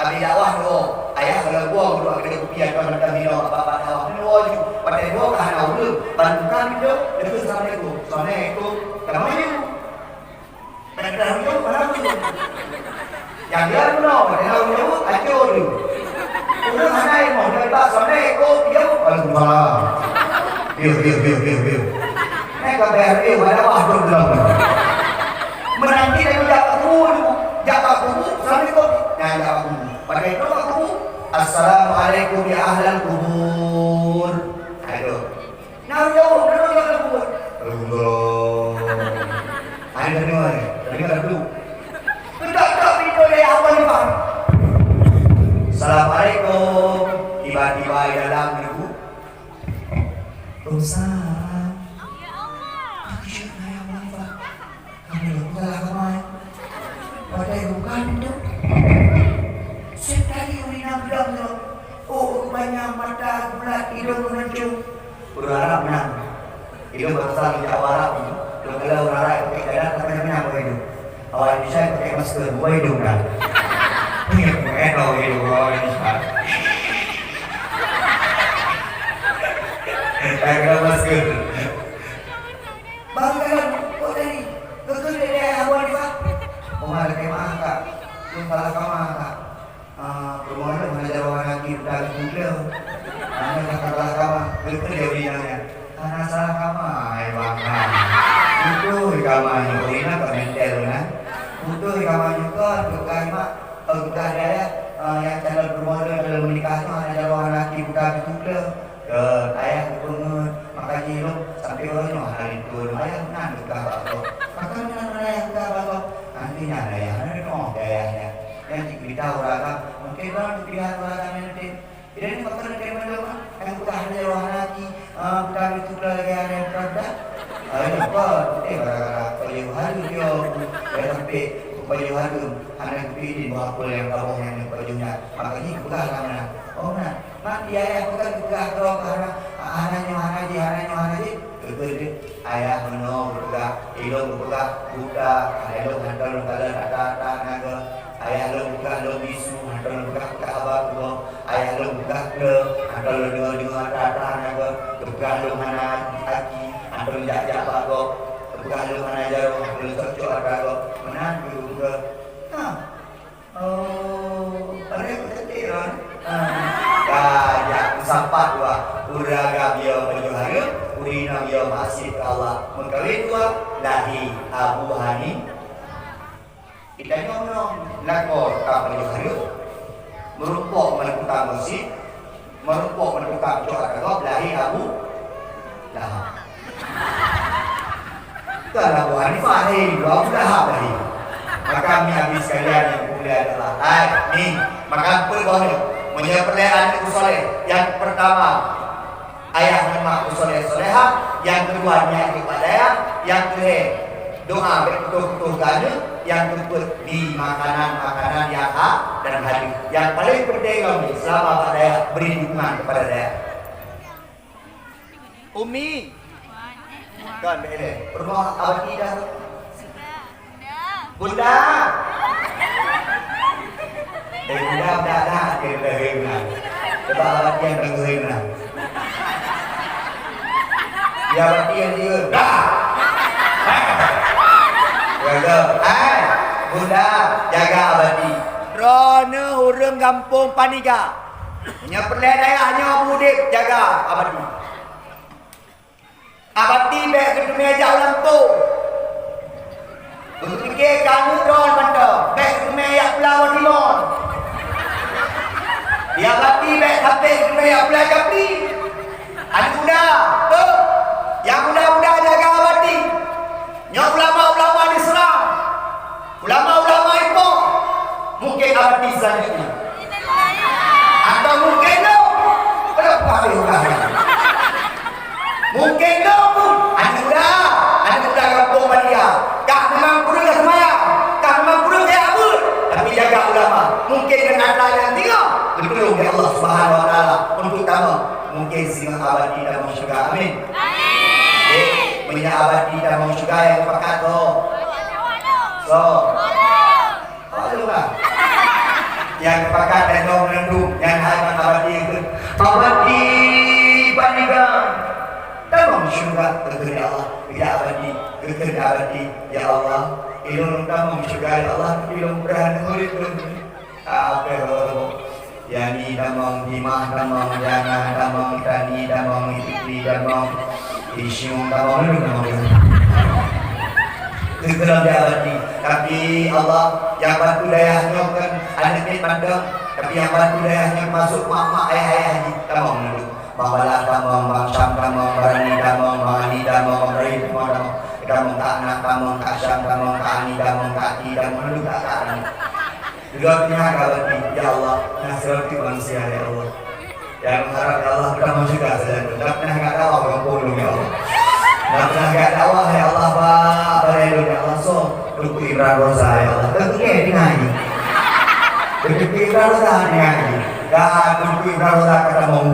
Abi dakwah doa. Ayah kalau buang doa kita kupiah kalau kita minum apa-apa doa. Doa you. Pada doa kan awal. Bantu kami doa. Itu assalamualaikum. Assalamualaikum. Kamu you. Pada you mana you? Yang dia no, dia no, aja you. Udah mana yang mau dari pak? Assalamualaikum. Dia. Waalaikumsalam. Biu. Mereka BRI pada waktu belum. Menanti dan jawab kubu, Assalamualaikum. Yang jawab kubu. Pada itu kubu. Assalamualaikum ya ahlan kubur. Aduh. Nah jauh kubur. Alhamdulillah. Dengar dulu. Tidak video dari apa nih pak? Assalamualaikum. Tiba-tiba dalam ibu. Rusak. Pada bukan itu. Sekali urina bilang tu, oh banyak mata bulat hidung menuju. Berharap menang. Hidung besar di Arab ni. Kalau orang pakai cadar tak pernah menang hidung. Awak bisa pakai masker buat hidung kan? Ini pakai tahu hidung awak ni. Pakai masker. Banggaan kau tadi. Betul dia awak ni pak. Umar kemah kak, tu salah kamah kak. Rumah tu mengajar orang lagi dari Google. Mana salah kamah, betul dia bilangnya. Karena salah kamah, bangga. Itu kamah ni, ini nak mentel kan? Itu kamah juga, bukan mak. Bukan dia yang calon rumah tu dalam menikah tu mengajar orang lagi bukan di Google. Ayah pun makan jeruk sampai orang hari itu ayah nak buka apa? Makan mana ayah buka apa? Nantinya ayah ada kong ayahnya. Yang diberitahu orang mungkin orang dipilihan orang nanti. Tidak ini makan dari mana? Yang buka ada orang lagi bukan itu lagi ada yang berada. Ayah apa? Gara-gara kayu halu dia. Ayah sampai kayu halu anak pilih bawa pula yang kamu yang kajunya. Makanya buka mana? Oh nah. Mak dia ayah bukan buka dong karena anaknya berbeda ayah menong buka ilmu buka ayah lo hantar lo kalau ada naga ayah lo buka lo bisu hantar lo buka abah lo ayah lo buka lo hantar lo dengar ada naga buka lo mana aki hantar lo jajak apa lo buka lo mana jauh hantar lo cocok ada lo menang juga oh ada ketiran kaya sampai dua uraga biar berjuara urina biar masih Allah mengkawin dua lahi Abu Hani kita nyomong nakor tak berjuara merumpok menentukan musik merumpok menentukan juara kau lahi Abu Lahab kalau Abu Hani Fahri dua Lahab lagi maka kami habis sekalian yang mulia adalah ni maka perbawah menyepelekan usoleh yang pertama ayah memang usoleh solehah yang kedua niat kepada ayah yang ketiga doa betul-betul ganda yang keempat di makanan-makanan yang hak dan hadis yang paling penting kami selama pada ayah beri dukungan kepada ayah Umi kan beda rumah abadi dah Bunda Budak-budak nak dia berhenang. Sebab abadi yang berhenang. Dia abadi yang dia. Dah! Jaga. Budak, jaga abadi. Rona urang kampung Paniga. Nya perleh dayahnya budik jaga abadi. Abadi bek ke dunia jauh lampu. Untuk fikir kamu drone benda. Bek ke dunia yang pulau Timon. Dia abadi bek sampai ke dunia yang pulau Jambi. Ada muda. Yang muda-muda jaga abadi. Nya ulama-ulama diserang. Ulama-ulama itu mungkin abadi selanjutnya. Atau mungkin no. Mungkin no. Ada muda kampung Madia. Kak memang kurang ke semaya. Kak memang kurang ke abud. Tapi jaga ulama. Mungkin dengan ada yang tinggal. Bertolong ya Allah Subhanahu Wa Taala untuk kamu. Mungkin singa abadi dan syurga. Amin. Amin. Punya abadi dan syurga yang pakat tu. Yang pakat dan menunduk yang hanya abadi itu abadi Paniga tamam syurga kepada Allah ya abadi kepada abadi ya Allah ilmu tamam syurga ya Allah ilmu berani murid apa yani tamam dimah tamam jangan tamam tani tamam itri tamam isyum tamam kegelam dia abadi. Tapi Allah yang bantu dayahnya bukan anak ni pandang, tapi yang bantu dayahnya masuk mak-mak ayah-ayah haji. Tamam dulu. Mawalah tamam, mangsam tamam, berani tamam, mani tamam, memberi tamam, tamam tak anak tamam, tak syam tamam, tak ani tamam, tak ti tamam, dulu tak ani. Juga punya abadi. Ya Allah, nasrati manusia ya Allah. Yang mengharap ya Allah kamu juga saja. Tak pernah kata Allah kamu ya Allah. Tak pernah kata Allah ya Allah Pak. Balai ya Allah so. Duku Ibrahim Rosa ya Allah. Tentunya ini ngaji. Duku Ibrahim Rosa ini ngaji. Dan Duku Ibrahim Rosa kata mau.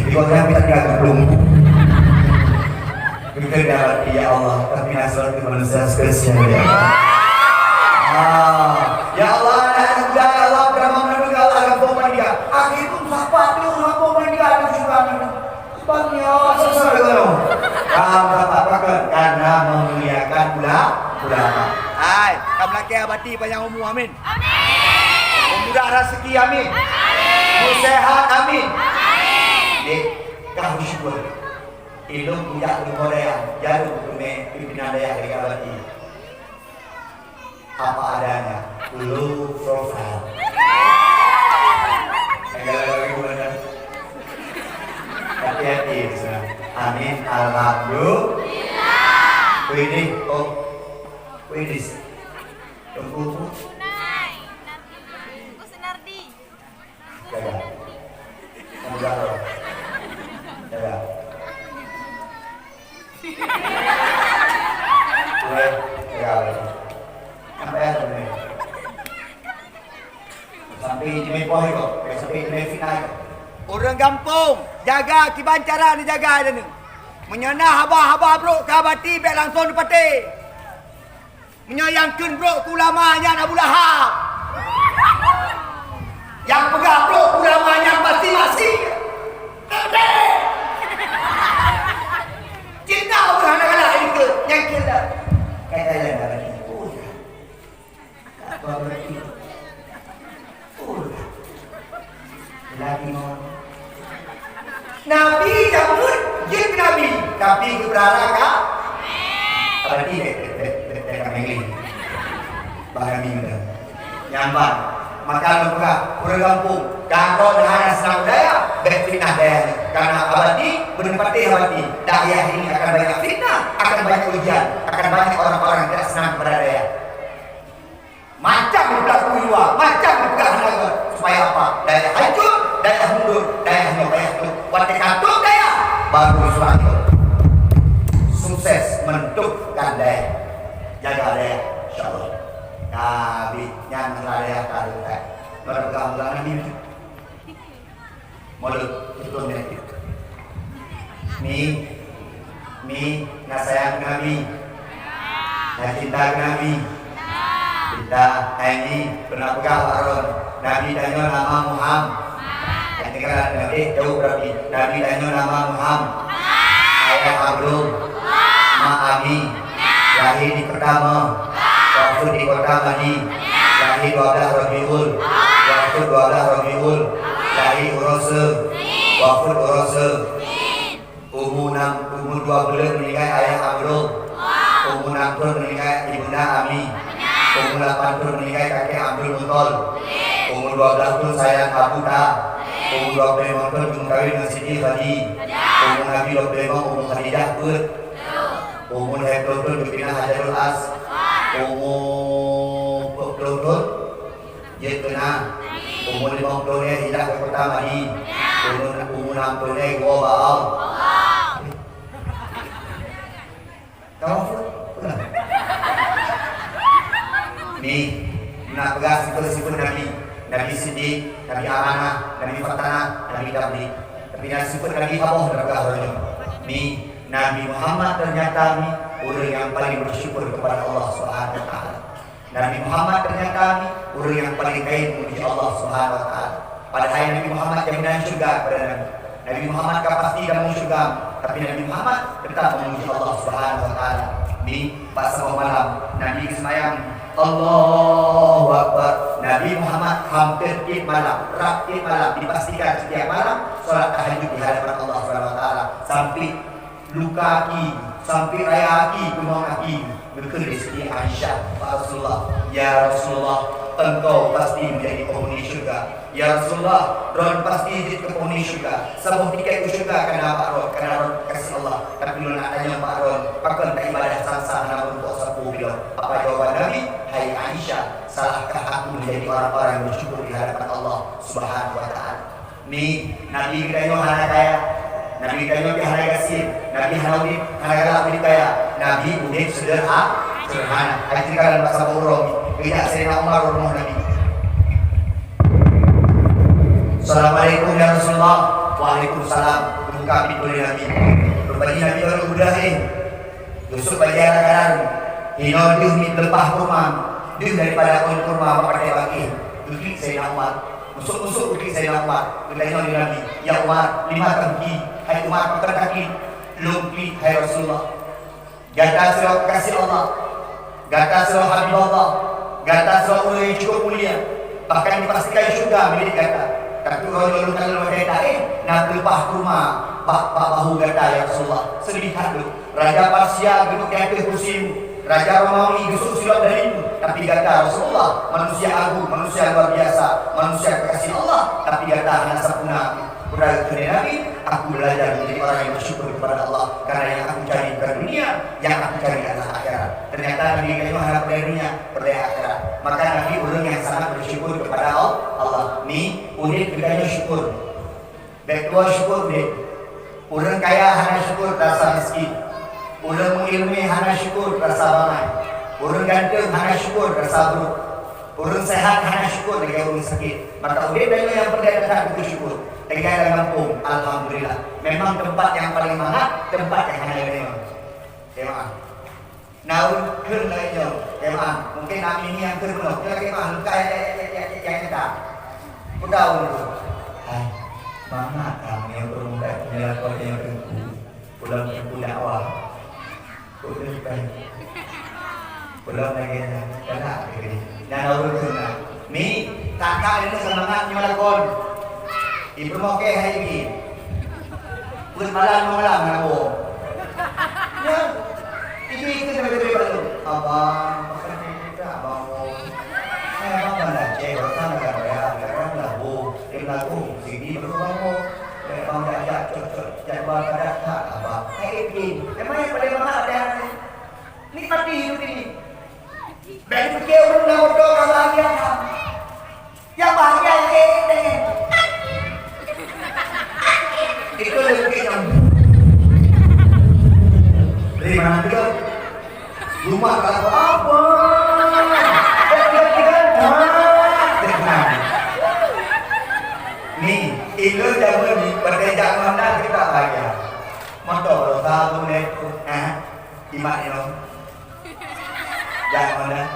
Di kota kita tidak keblung. Kita dapat ya Allah. Tapi nasrat itu manusia spesial ya Allah. Ya Allah, ya Allah, berapa menunggu Allah kampung Paniga. Akhir itu siapa itu kampung Paniga ada juga nih. Sebabnya sesuai dengan kamu katakan karena memuliakan ulama. Hai, kamu laki abadi panjang umur amin. Amin. Mudah rezeki amin. Amin. Sehat amin. Amin. Dek, kamu syukur. Ilmu punya ilmu daya, jatuh kume pimpinan daya dari abadi. Apa adanya, low profile. Hati-hati di sana. Amin. Alhamdulillah. Widih, widih. Tunggu. Sunardi. Jaga. Kamu jaga. Jaga. Jaga. Sampai ada ni. Sampai di Mepoh itu, sampai di Mefina itu. Orang kampung jaga kibancara ni jaga ada ni. Menyenah haba-haba bro kabati bek langsung dipati. Menyayangkan bro ulamanya Abu Lahab. Yang pegang bro ulamanya masing-masing. Ada. Cinta orang anak-anak ini ke yang kira. Kata yang ada ni. Apa berarti? Lagi mau. Nabi jambut jin Nabi. Nabi berharga. Berarti kami ini. Bahkan minggu. Nyamban. Maka lupa kurang kampung. Kalau dengan senang daya, berfitnah daya. Karena abadi berempati abadi. Daya ini akan banyak fitnah, akan banyak ujian, akan banyak orang-orang yang tidak senang kepada daya. Macam berlaku di luar, macam berpegang tenaga. Supaya apa? Daya hancur, daya mundur, daya hidup, daya hidup. Waktu kantung daya, baru suatu sukses menentukan daya. Jaga daya, insyaAllah. Nabi yang daya kalau daya. Berpegang bulan ini. Mulut itu negatif. Mi, nasayang Nabi, nacinta Nabi. Dah, ini pernah pegang Harun. Nabi tanya nama Muhammad. Nanti kan Nabi jauh berarti. Nabi tanya nama Muhammad. Ayah Abdul, Ma Abi, lahir di pertama, waktu di kota Madi, lahir 12 Rabiul, waktu 12 Rabiul, lahir Urose, waktu Urose, umur 12 meninggal ayah Abdul, umur 6 tahun meninggal ibunda Ami, umur 8 tahun meninggal kakek Abdul Mutol, umur 12 tahun sayang Abu Ta, umur 25 tahun kawin dengan Siti Khadi, umur Nabi 25 umur Khadidah Put, umur 20 tahun dipindah Hajarul As, umur 40 tahun dia kena, umur 50 tahunnya hijrah ke kota Madi, umur 6 tahunnya Gua Baal. Tahu pun? Ni nak pegang sifat-sifat Nabi Siddiq, Nabi Amanah, Nabi Fatanah, Nabi Dabli. Tapi nak sifat Nabi Aboh dan orangnya. Ni Nabi Muhammad ternyata ni orang yang paling bersyukur kepada Allah Subhanahu Wa Taala. Nabi Muhammad ternyata ni orang yang paling kaya memuji Allah Subhanahu Wa Taala. Padahal Nabi Muhammad jaminan syurga kepada Nabi. Nabi Muhammad kan pasti dalam syurga, tapi Nabi Muhammad tetap memuji Allah Subhanahu Wa Taala. Ni pas malam Nabi semayang Allahu Akbar. Nabi Muhammad hampir tiap malam, tiap malam dipastikan setiap malam solat tahajud di hadapan Allah Subhanahu Wa Taala sampai luka kaki, sampai raya kaki, kumau kaki berkena Siti Aisyah. Rasulullah, ya Rasulullah, engkau pasti menjadi penghuni syurga. Ya Rasulullah, Ron pasti jadi penghuni syurga. Sebab tiket ke syurga karena Pak Ron, karena Ron kasih Allah. Tapi lu nak tanya Pak Ron, pakai tak ibadah samsah namun untuk sapu bila. Apa jawaban Nabi? Hai Aisyah, salahkah aku menjadi orang-orang yang bersyukur di hadapan Allah Subhanahu Wa Taala? Ni Nabi kita yang hana kaya, Nabi kita yang hana kasih, Nabi hana udip, hana kala udip kaya, Nabi udip sederhana. Hari ini dalam bahasa Borong, tidak Sayyidina Umar rumah Nabi. Assalamualaikum ya Rasulullah. Waalaikumsalam. Buka pintu Nabi. Berbagi Nabi baru udah Yusuf bagi anak-anak. Ino diuh mit lepah kurma. Diuh daripada koin kurma pakai bagi. Uklik Sayyidina Umar. Musuk-musuk uklik Sayyidina Umar. Kita ino di Nabi. Ya Umar, 5 kaki. Hai Umar, pakai kaki. Lumpi hai Rasulullah. Gata surah kasih Allah. Gata surah Habib Allah. Gata surah ulil yang cukup mulia. Bahkan dipastikan syurga milik gata. Tapi kalau kalau mereka nak lepas rumah bahu gata ya Rasulullah. Sedihkan dulu. Raja Persia duduk di atas kursi, Raja Romawi duduk silat darimu. Tapi gata Rasulullah, manusia agung, manusia luar biasa, manusia kekasih Allah. Tapi gata hanya sempurna. Kepada Nabi, aku belajar menjadi orang yang bersyukur kepada Allah. Karena yang aku cari bukan dunia, yang aku cari adalah akhirat. Ternyata Nabi itu harap pada dunia, pada akhirat. Maka Nabi orang yang sangat bersyukur kepada Allah. Ni unik bedanya syukur. Baik tua syukur deh. Orang kaya hanya syukur rasa miskin. Orang mengilmi hanya syukur rasa ramai. Orang ganteng hanya syukur rasa buruk. Orang sehat hanya syukur dengan orang sakit. Maka unik bedanya yang berdaya itu syukur. Tegak Lampung, alhamdulillah. Memang tempat yang paling mahal, tempat yang hanya memang. Memang. Naun ker lainnya, memang. Mungkin kami ini yang kerana, kita memang luka yang kita. Udah dulu. Hai, mana kami yang bermuda punya kau yang tengku, pulang punya awal. Pulang lagi na, kena begini. Naun kena. Mi, takkan ini semangat nyolakon. Ibu mau ke hari ini, pun malam nak ya, ibu itu sampai baru. Abang, makan kita, abang mau. Abang mana cewek kan agak berat, agak lahu, lahu, sini baru mau. Abang dah cocok, jadwal pada tak abang. Hai ini, memang yang paling mahal ada. Ni pasti hidup ini. Bagi fikir orang nak bodoh kalau bahagia. Yang bahagia ini. Itu lebih yang dari mana juga rumah kalau apa ni itu zaman ni pada zaman dah kita bayar motor satu net imak ni zaman dah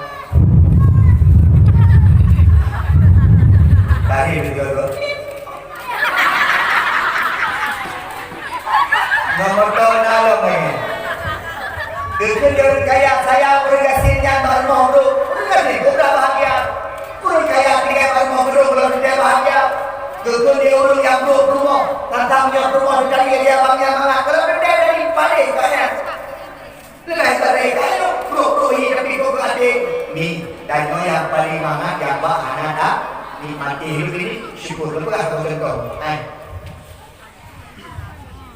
Betul dia orang yang bro rumah. Tantangnya rumah dari dia abangnya mana. Kalau dia dari paling kaya. Lepas dari kaya bro ini tapi kau adik. Ni dan yang paling mangat yang bak anak dah ni mati hidup ini syukur lepas kau tentu.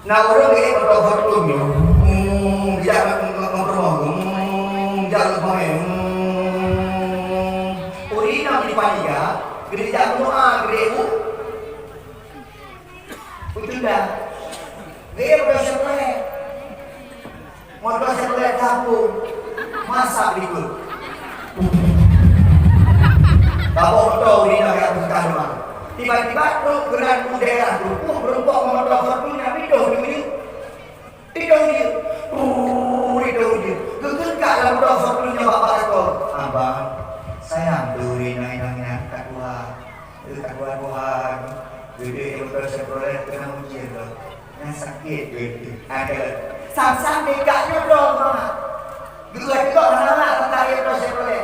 Nah orang ini berdoa dulu. Dia berdoa. Jangan main. Urina di paniga. Gereja doa gereja. Itu dah. Dia berdoa. Modal sebelah campur. Masak berikut. Bapak betul urina yang bukan rumah. Tiba-tiba perut geran udara tu, berempuk memotong satunya, tidur dia. Tidur dia. Gegegak dalam doa satunya bapak kata, abang, sayang tu rinang-rinang kat Tuhan. Gede yang bersekolah kena ujian tu. Yang sakit gede. Ada. Sang-sang dekatnya dong, mama. Gegegak anak-anak tentang yang bersekolah.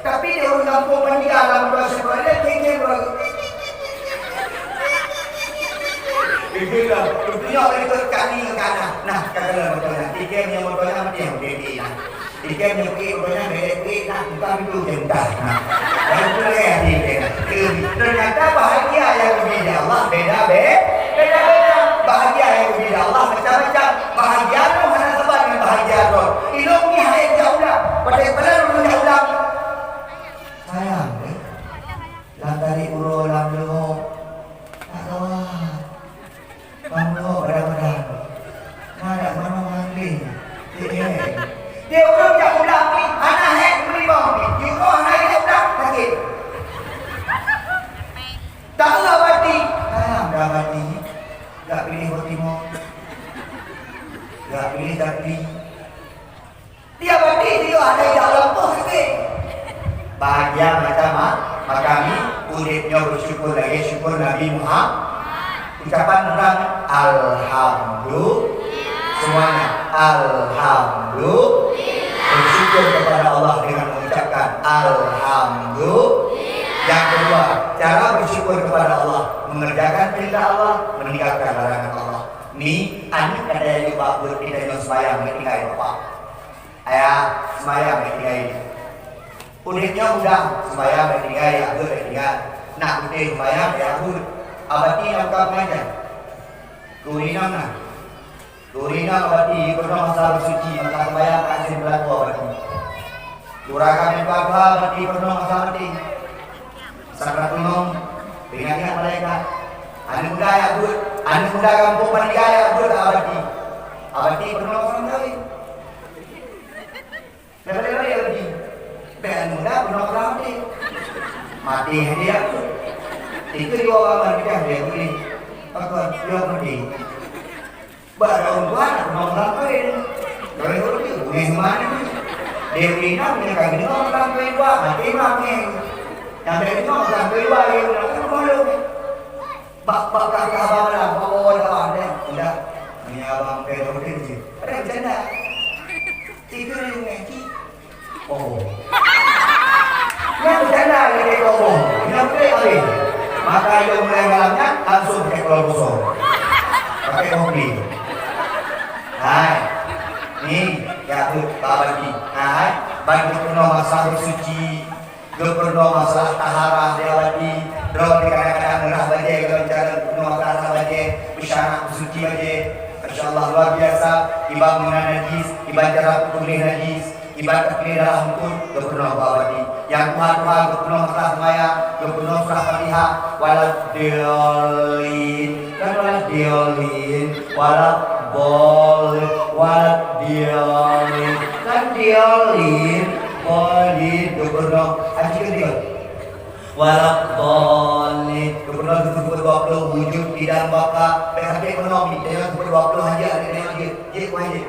Tapi dia orang kampung meninggal dalam bersekolah, dia kengkeng berlaku. Bila dunia itu kali kanan. Nah, katalah betul. Tiga yang motornya mesti yang beda. Tiga yang motornya beda. Nah, bukan itu jentah. Nah, yang itu yang tiga. Ternyata bahagia yang berbeda Allah beda. Bahagia yang berbeda Allah macam-macam. Bahagia itu mana sebab dengan bahagia itu. Ilmu ni hayat jauh dah. Pada dulu jauh dah. Sayang, lantari uro lamlo. Tak kawan. Banglo barang-barang. Nak mana mandi. Dia orang jak udah ni, anak hek beli bang ni. You know anak hek udah sakit. Tak lah bati. Sayang dah bati. Tak pilih Fatimah. Tak pilih Tapi. Dia bati dia ada yang lempuh sikit. Bahagia macam kami uripnya bersyukur lagi syukur Nabi Muhammad. Ucapan orang alhamdulillah. Semuanya alhamdulillah. Bersyukur kepada Allah dengan mengucapkan alhamdulillah. Yang kedua, cara bersyukur kepada Allah mengerjakan perintah Allah, meninggalkan larangan Allah. Ni anak ada yang buat tidak yang sembahyang meninggal bapak. Ayah sembahyang meninggal. Unitnya mudah sembahyang meninggal ya meninggal. Nak putih sembahyang ya abadi yang kau mengajar. Kurinam nak. Kurinam abadi pernah masalah suci maka sembahyang kasih berlaku abadi. Durakan yang kau abadi pernah masalah mati. Sakrat gunung dengan malaikat. Anak muda ya bud, anak muda kampung meninggal ya bud abadi. Abadi pernah masalah kali. Lepas-lepas ya abadi. Anak muda pernah masalah mati. Mati dia bud. Itu dua orang kita dia beli. Apa dia beli? Barang tuan mau lakuin. Kalau itu bukan mana. Dia beli nak punya kaki dia mau lakuin dua mati mati. Yang dari itu mau lakuin dua yang nak malu. Bapa kakak abang lah, bawa abang dia. Tidak, ni abang perlu dia. Ada bercanda. Itu yang ngaji. Oh. Yang bercanda dia ngomong. Yang boleh. Maka yang mulai malamnya langsung pakai kolor kosong, pakai kopi. Hai, ni ya tu babadi. Hai, bagi penuh masalah suci, penuh masalah taharah dia badi. Drop di kadang-kadang merah baje kalau cara penuh masalah baje, isyarat suci baje. Insyaallah luar biasa. Ibang mengenai najis, ibang cara putih najis. Ibarat kira hukum kepenuh bawadi yang Tuhan kepenuh masalah semaya kepenuh surah Fatihah walad diolin kan walad diolin walad bol walad diolin kan diolin bolin kepenuh aji kedua walad bolin kepenuh disebut 20 wujud tidak baka PHP penuh dengan sebut 20 aja ada yang lagi jadi kuaji.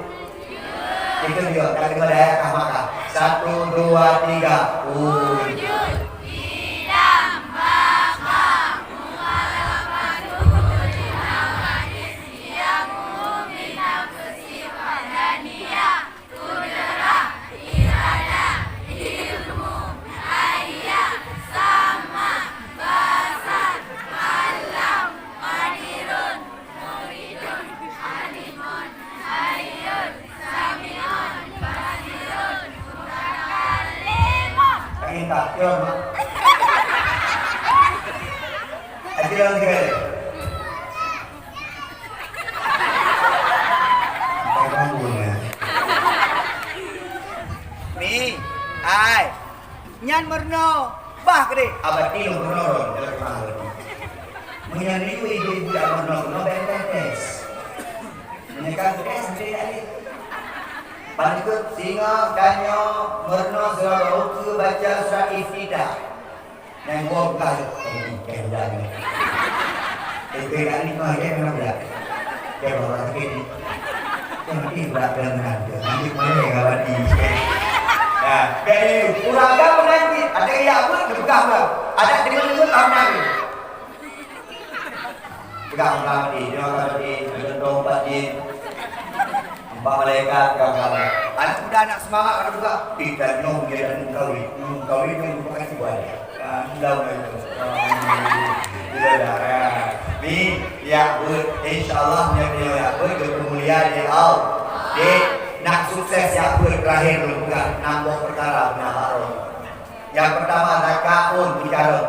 Itu dia, tak kena daya maka 1, 2, 3 wujud tidak baka mu'alafatuh dinawajis siyamu minam kesifat daniyah kudrah iradah ilmu ayah sama basar alam jalan tiga. Ni, ai. Nyan merno, bah kede. Abad ini lo menolong dalam mahal. Menyandiri ibu-ibu yang menolong beres. Menekan beres sendiri kali. Panikut singa danyo merno surah ke baca surah Iftitah. Yang gua buka kayak jalan. Kali mah kayak mana berat. Kayak orang ini. Nanti berat dan nanti. Nanti mana yang awak di. Nah, dari uraga menanti ada yang pun dibuka lah. Ada dengan tahun lagi. Buka di, jangan di, berdoa di. Empat malaikat kawan. Anak muda anak semangat ada buka. Tidak nyong dia dan kawin. Kawin yang bukan sebuah. Sudah itu. Sudah. Ni ya insyaallah ya kemuliaan ya Allah. Nak sukses ya terakhir dulu bukan nambah perkara benar. Yang pertama zakaun bicara.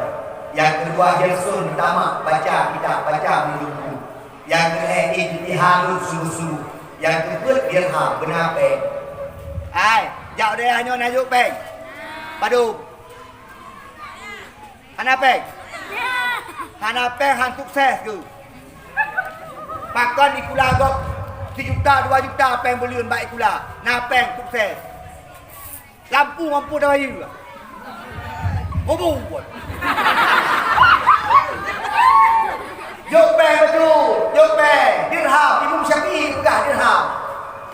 Yang kedua jelsun pertama baca kitab baca buku. Yang kedua ijtihadun sungguh-sungguh. Yang kedua dirham benar peng. Ai, jauh deh hanya najuk peng. Padu. Hana peng. Hana peng han sukses ke. Pakon ikula gok 1 juta 2 juta peng beliun baik ikula. Na peng sukses. Lampu dah ayu. Ngomong buat. Jok peng betul. Jok peng. Dirham. Imam Syafi'i pegah dirham.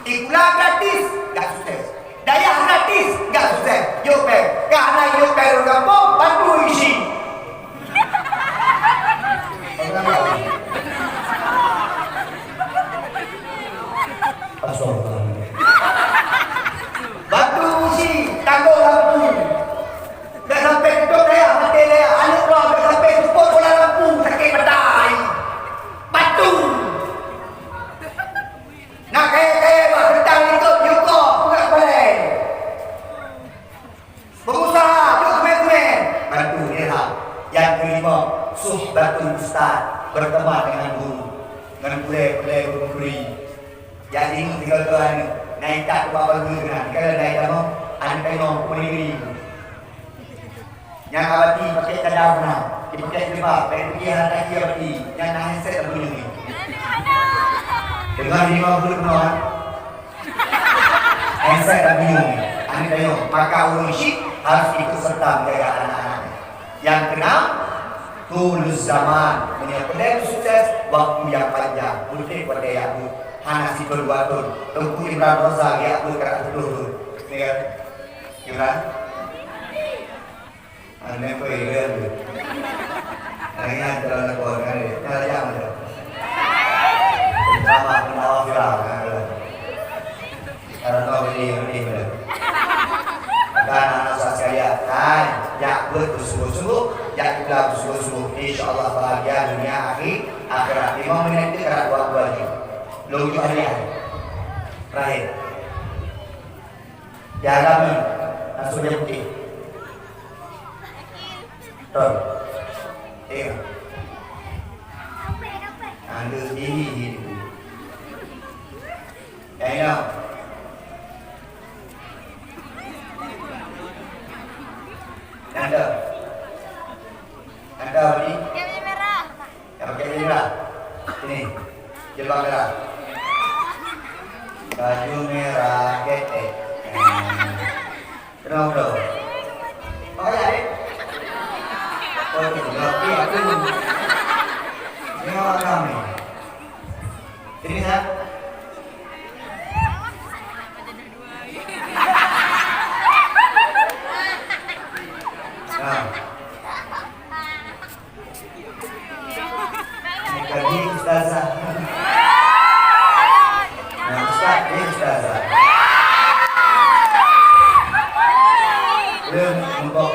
Ikula gratis. Gak sukses. Daya gratis. Gak sukses. Jok peng. Karena jok peng orang kampung. Bantu isi. Batu usi, tangguh lampu. Dah sampai tutup dia, mati dia. Anak roh dah sampai tutup bola lampu, sakit pedai. Batu. Nak kaya-kaya bah, tentang ikut yuko, bukan boleh. Berusaha, yuk komen-komen. Batu dia lah. Yang kelima, suhbatul ustaz, berteman dengan guru. Dengan guru-guru. Jadi tinggal Tuhan naik tak apa guru kan. Kalau naik kamu anda tengok pulih. Yang abadi pakai cadar mana? Dipakai sebab pergi hari dia abadi. Yang nak handset tak boleh ni. Dengan 50 penuh. Handset tak boleh ni. Anda tengok maka urusik harus ikut serta menjaga anak-anak. Yang keenam tulus zaman. Menyebabkan sukses waktu yang panjang. Putih pada yang Hana si berbuatun, Tengku Imran Rosa dia pun kata betul. Ni kan, Imran. Ane apa yang dia? Ayah terlalu kuat kan dia. Terlalu jam dia. Drama penawa viral kan dia. Karena tahu ini dia. Dan anak saya sekalian, jak bersungguh-sungguh, jak kita bersungguh-sungguh. InsyaAllah bahagia dunia akhirat. 5 minit itu kerana waktu lagi. Logi harian terakhir dialami langsung dia putih betul iya anda sendiri hidup ya anda ini yang merah yang pakai merah ini jilbab merah baju merah getek. Kenapa dong? Oh ya, oh itu ngerti aku. Ini orang kami. Ini saya. Nah. Ini ustazah. Ustazah. Belum untuk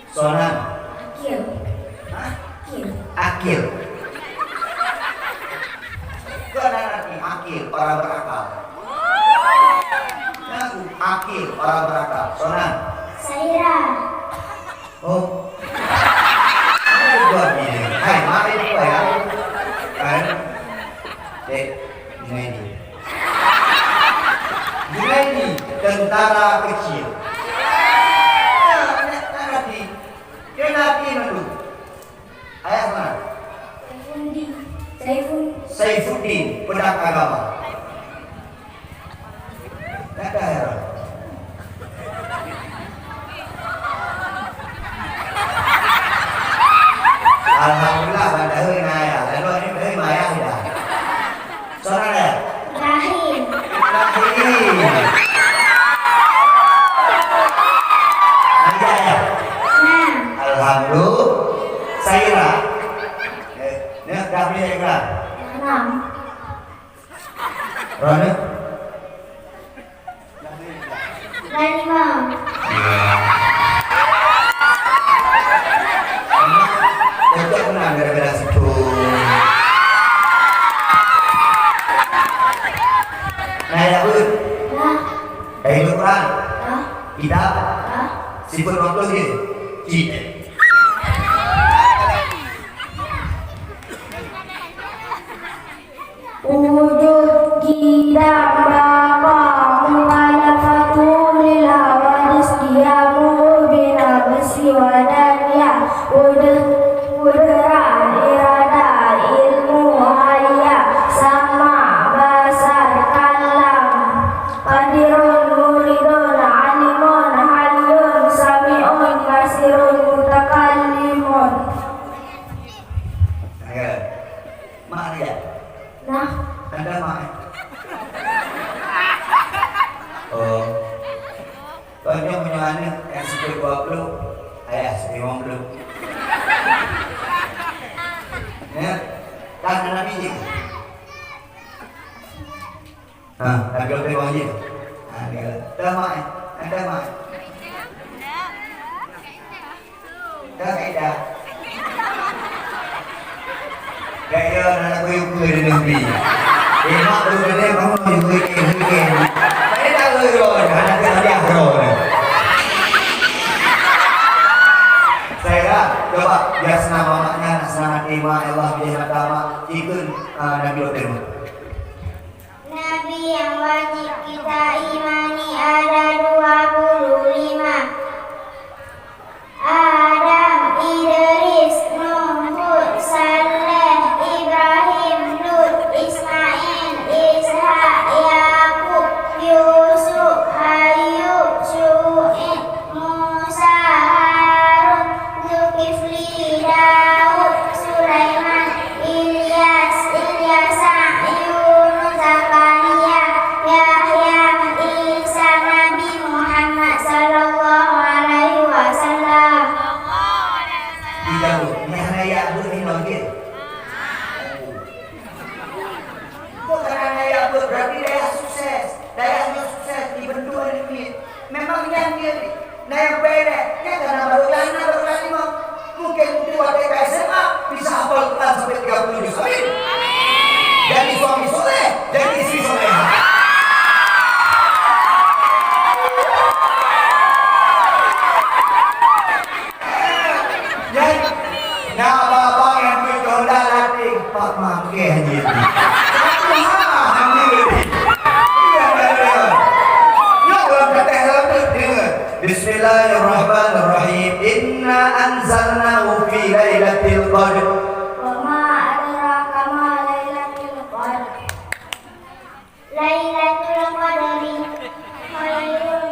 Sonan. Akil. Hah? Akil. Akil. Bukan arti akil orang berakal. Akil orang berakal. Sonan. Saira. Oh. Ano buat gini? Hai, maafin gua ya. Kan? Junaidi. Junaidi, tentara kecil. Dia nabi dulu. Ayat mana? Saifuddin, pedang agama. Tak ada heran. Alhamdulillah pada hari naya. Lalu ini hari maya sudah. Saudara. Rahim. Rahim. Ayah. Nah. Alhamdulillah. Saira. Nih, dah beli ekran. 6. Rona. 5. Cocok menang gara-gara situ. Nah ya bun, Nah. dari Quran, Nah. kitab, Nah. sifat waktu ni, cik. Wujud kita Bapa mukhalafatul lil hawadis qiyamu bina basi wadaniya udra irada ilmu hayya sama basar kalam qadirun muridun alimun hayyun sami'un basirun mutakallimun. Mak dia, Nah. anda mak. Oh, banyak punya anak yang sekitar 20, ayah 50. Ya, kan Nabi je. Nabi lebih wajib. Dah mak, anda mak. Dah kaidah. Gaya anak gue di negeri. Mak tu dia kamu juga weekend. Saya tak tahu anak dia bro. Saya coba biar senang maknya, senang terima Allah biar pertama ikut Nabi Muhammad. Nabi yang wajib kita imani ada 25. Adam, Idris, Nuh, Hud, Saleh, Ibrahim, Lut, Ismail, Ishak, Yakub, Yusuf, Ayub, Syu'ib, Musa, Harun, Zulkifli, Daud, Sulaiman, Ilyas, Ilyasa, Yunus, Zakaria, Yahya, Isa, Nabi Muhammad sallallahu alaihi wasallam. Tidak, ni raya pun ni lagi. Bukan raya pun berarti daya sukses, dayanya sukses di berdua ini. Memang yang dia, daya beda. Dia karena baru lima, mungkin waktu SMA bisa hafal Quran sampai 30 juz. Amin. Jadi suami soleh, jadi istri soleha. Nah, bapak yang berjodoh latih Pak Mangke haji. Bismillahirrahmanirrahim. Inna anzalnahu fi lailatul qadr. Wa ma adraka ma lailatul qadr. Lailatul qadri khairun.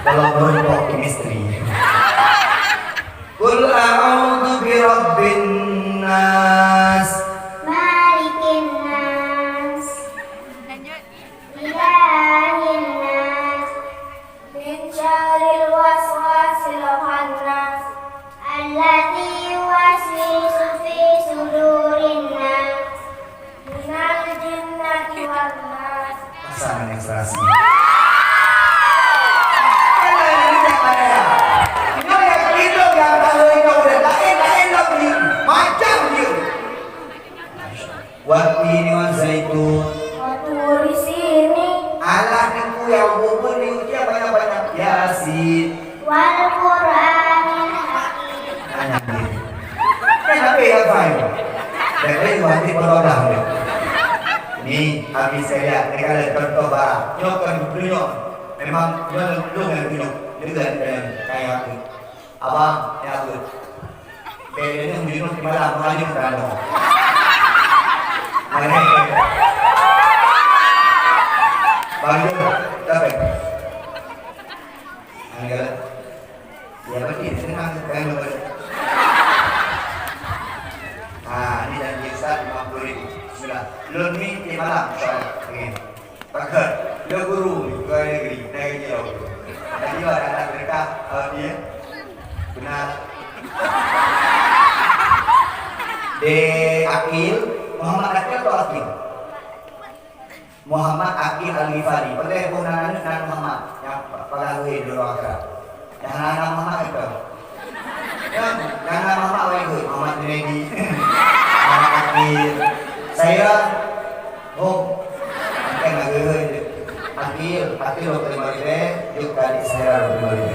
Kalau berubah istri. Qul a'udzu bi rabbin nas. Malikin nas. Ilahin nas. Min syarril waswasil khannas. Alladzi yuwaswisu fi sudurin nas. Minal jinnati wan nas. Pasangan ekstrasi. Watini wa zaitun. Waturi sini. Allah niku yang bubur ni usia banyak-banyak. Ya, Yasin. wal Qur'anil hakim. Kenapa ya Pak? Dari wajib berdoa. Ini habis saya lihat mereka ada contoh barang. Nyokan dunia. Memang nyokan dunia. Juga kayak aku. Abang, ya aku. Bedanya menunjuk di malam mengajuk kan. Mana? Banyak dapat. Enggak. Ya berarti senang kan dapat. Ini janji Ustaz 50.000. Bismillah. Lun ni di malam insya-Allah. Ingin. Pakai. Dia guru ke negeri, negeri jauh. Jadi ada anak mereka dia benar. De Akil, Muhammad Akil atau Akil? Muhammad Akil Al-Ghifari. Pada penggunaan Nabi Muhammad yang pelaluin dulu akhirnya. Yang anak Muhammad itu. Yang anak Muhammad itu Muhammad Junedi. Muhammad Akil. Saya kan Akil lo terima kasih. Juga di saya lo terima kasih.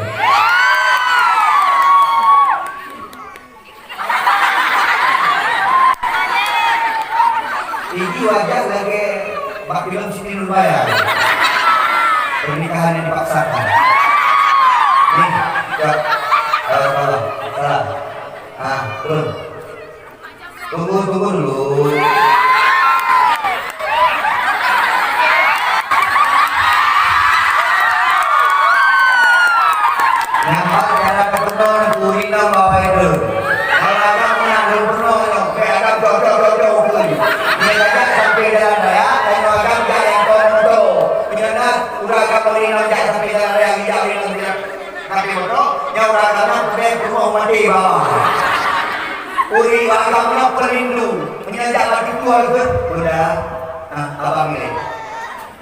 Ini wajah lagi Pak Film Siti Nurbaya. Pernikahan yang dipaksakan. Nih, salah. Turun. Tunggu dulu. Nampak cara kebetulan kuring dan bawa itu. Kalau ada menanggung penuh, kayak ada jauh-jauh pun. Dia ajak sampai jalan raya, dan agam jalan kondo. Punyana udah agak kuring ajak sampai jalan raya hijau yang tidak kaki motor. Yang udah agak sampai penuh mandi bawah. Kuring agamnya pelindung. Punyana lagi tua itu. Udah, abang ini.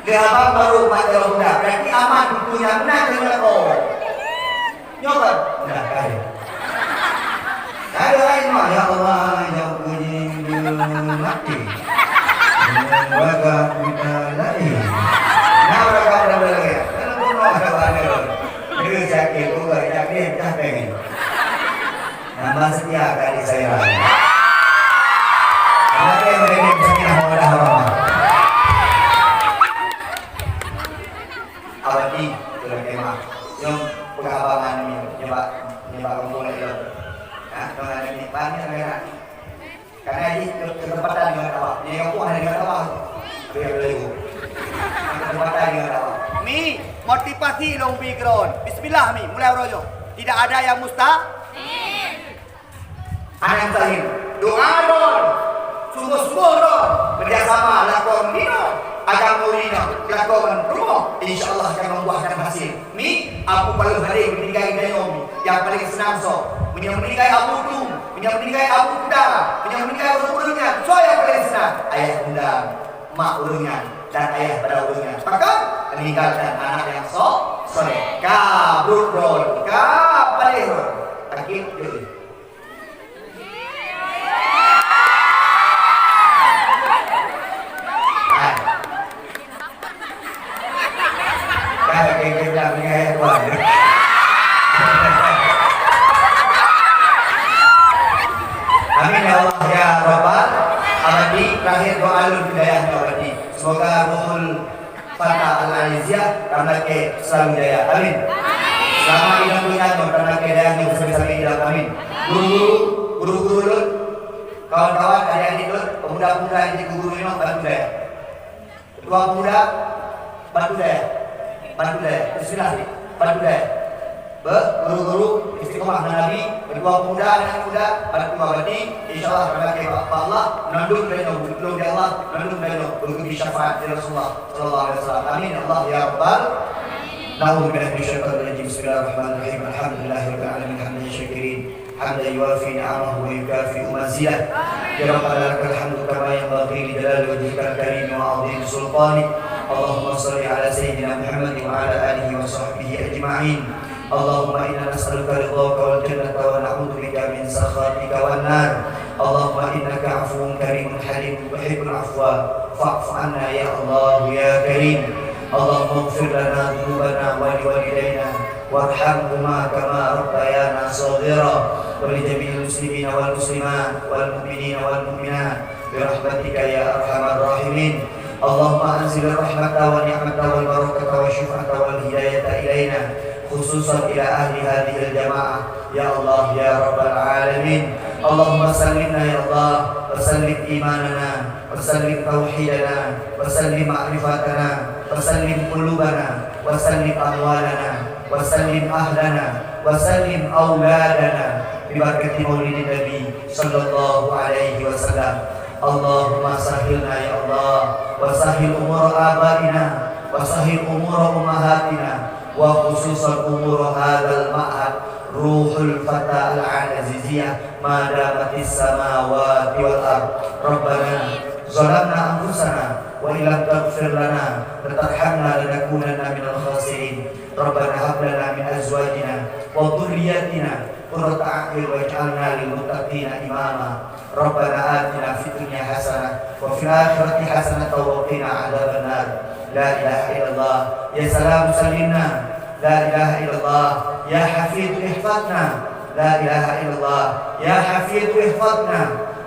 Dia abang baru mati udah. Berarti aman punya benar dengan kau. Nyoba, udah kaya. Ada lain mah ya Allah yang puji mati. Waga kita lain. Nah mereka udah lagi. Kalau pun ada bandel. Ini sakit juga sakit capek ini. Nama setia kali saya. Apa yang mereka bisa kita hormat. Awati sudah kemah. Yang pengabangan ini nyebar kumpul itu. Dengan ini banyak mereka. Karena ini ketempatan dengan awak. Ini aku ada dengan awak. Biar beliau. Ketempatan dengan awak. Mi, motivasi dong background. Bismillah Mi, mulai rojo. Tidak ada yang mustahil. Anak tahir. Doa don. Sungguh-sungguh don. Kerjasama lakon dino. Agar murino lakukan rumah, insyaallah akan membuahkan hasil. Mi, aku paling hari menikahi Naomi, yang paling senang menikahi Abu Tum, menikahi Abu Kuda, menikahi urungan. So yang paling senang ayah bunda, mak urungan dan ayah pada urungan. Maka meninggalkan anak yang soleh. Kabrudron, kapalehron. Akhir dulu. Amin ya Allah ya Rabbal Alamin. Terakhir doa alun hidayah abadi. Semoga Ruhul Fatah Al-Aliziyah karena ke selalu jaya. Amin. Selama hidup dunia karena ke dayahnya bersama-sama hidup. Amin. Guru-guru lut, kawan-kawan adik-adik lut, pemuda-pemuda yang jadi guru ini bantu daya. Ketua pemuda bantu daya. Bismillah, bantu daya. Guru-guru istiqomah Nabi, kedua pemuda anak muda, bantu abadi. Insyaallah berbagai Allah menandung dari Allah, menandung dari berkuti syafaat dari Rasulullah sallallahu alaihi wasallam. Amin Allah ya rabbal alamin. Bismillahirrahmanirrahim. Alhamdulillahirabbil alamin hamdan syakirin. Hamdan yuwafi ni'amahu wa yukafi mazidah. Ya rabbana lakal hamdu kama yanbaghi li jalali wajhikal karim wa 'azimi sultanik. Allahumma shalli ala sayyidina Muhammad wa ala alihi wa sahbihi ajma'in. Allahumma inna nas'aluka ridhaka wal jannata wa na'udzu bika min sakhatika wan nar. Allahumma innaka 'afuwwun karimun halim tuhibbul 'afwa fa'fu 'anna ya Allah ya Karim. Allahumma ighfir lana dhunubana wa liwalidayna وارحمهما كما ربيانا صغيرا ولجميع المسلمين والمسلمات والمؤمنين والمؤمنات برحمتك يا أرحم الراحمين. اللهم أنزل الرحمة والنعمة والبركة والشفاء والهداية إلينا خصوصا إلى أهل هذه الجماعة يا الله يا رب العالمين. اللهم سلمنا يا الله وسلم إيماننا وسلم توحيدنا وسلم معرفتنا وسلم قلوبنا وسلم أموالنا وسلم أهلنا وسلم أولادنا ببركة مولد النبي صلى الله عليه وسلم. اللهم سهلنا يا الله وسهل أمور آبائنا وسهل أمور أمهاتنا وخصوصا أمور هذا المعهد روح الفتى العزيزية ما دامت السماوات والأرض. ربنا ظلمنا أنفسنا وإن لم تغفر لنا وترحمنا لنكونن من الخاسرين. ربنا هب لنا من أزواجنا وذرياتنا قرة أعين واجعلنا للمتقين إماما. ربنا آتنا في الدنيا حسنة وفي الآخرة حسنة وقنا عذاب النار. لا إله إلا الله يا سلام سلمنا. لا إله إلا الله يا حفيظ احفظنا. لا إله إلا الله يا حفيظ احفظنا.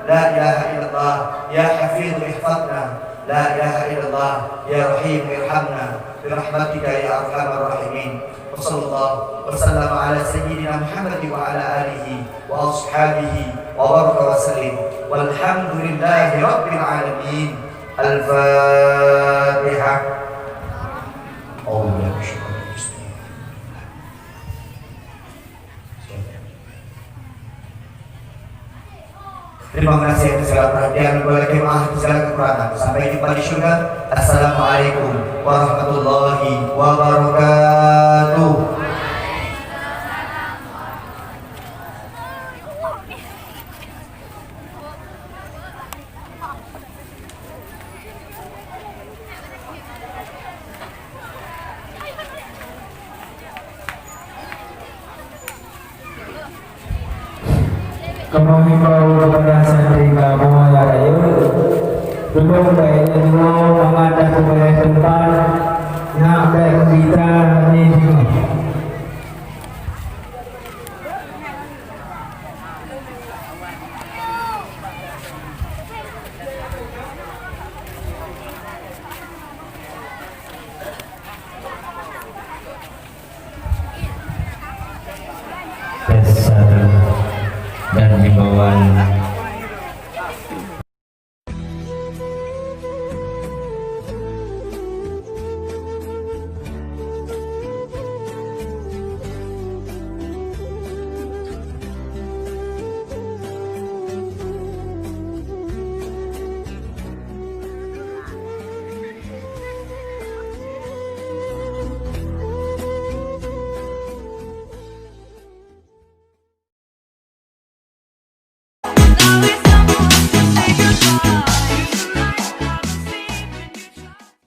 لا إله إلا الله يا حفيظ احفظنا. لا إله إلا الله يا رحيم ارحمنا برحمتك يا أرحم الراحمين. وصلى الله وسلم على سيدنا محمد وعلى آله وأصحابه وبارك وسلم والحمد لله رب العالمين. الفاتحة. Terima kasih atas segala perhatian kepada jemaah segala kekurangan. Sampai jumpa di surga. Assalamualaikum warahmatullahi wabarakatuh. Kami himbau kepada santri kamu ya rayu, belum baiknya juga mengadah kepada tempat nak baik kita ni juga. Dan himbauan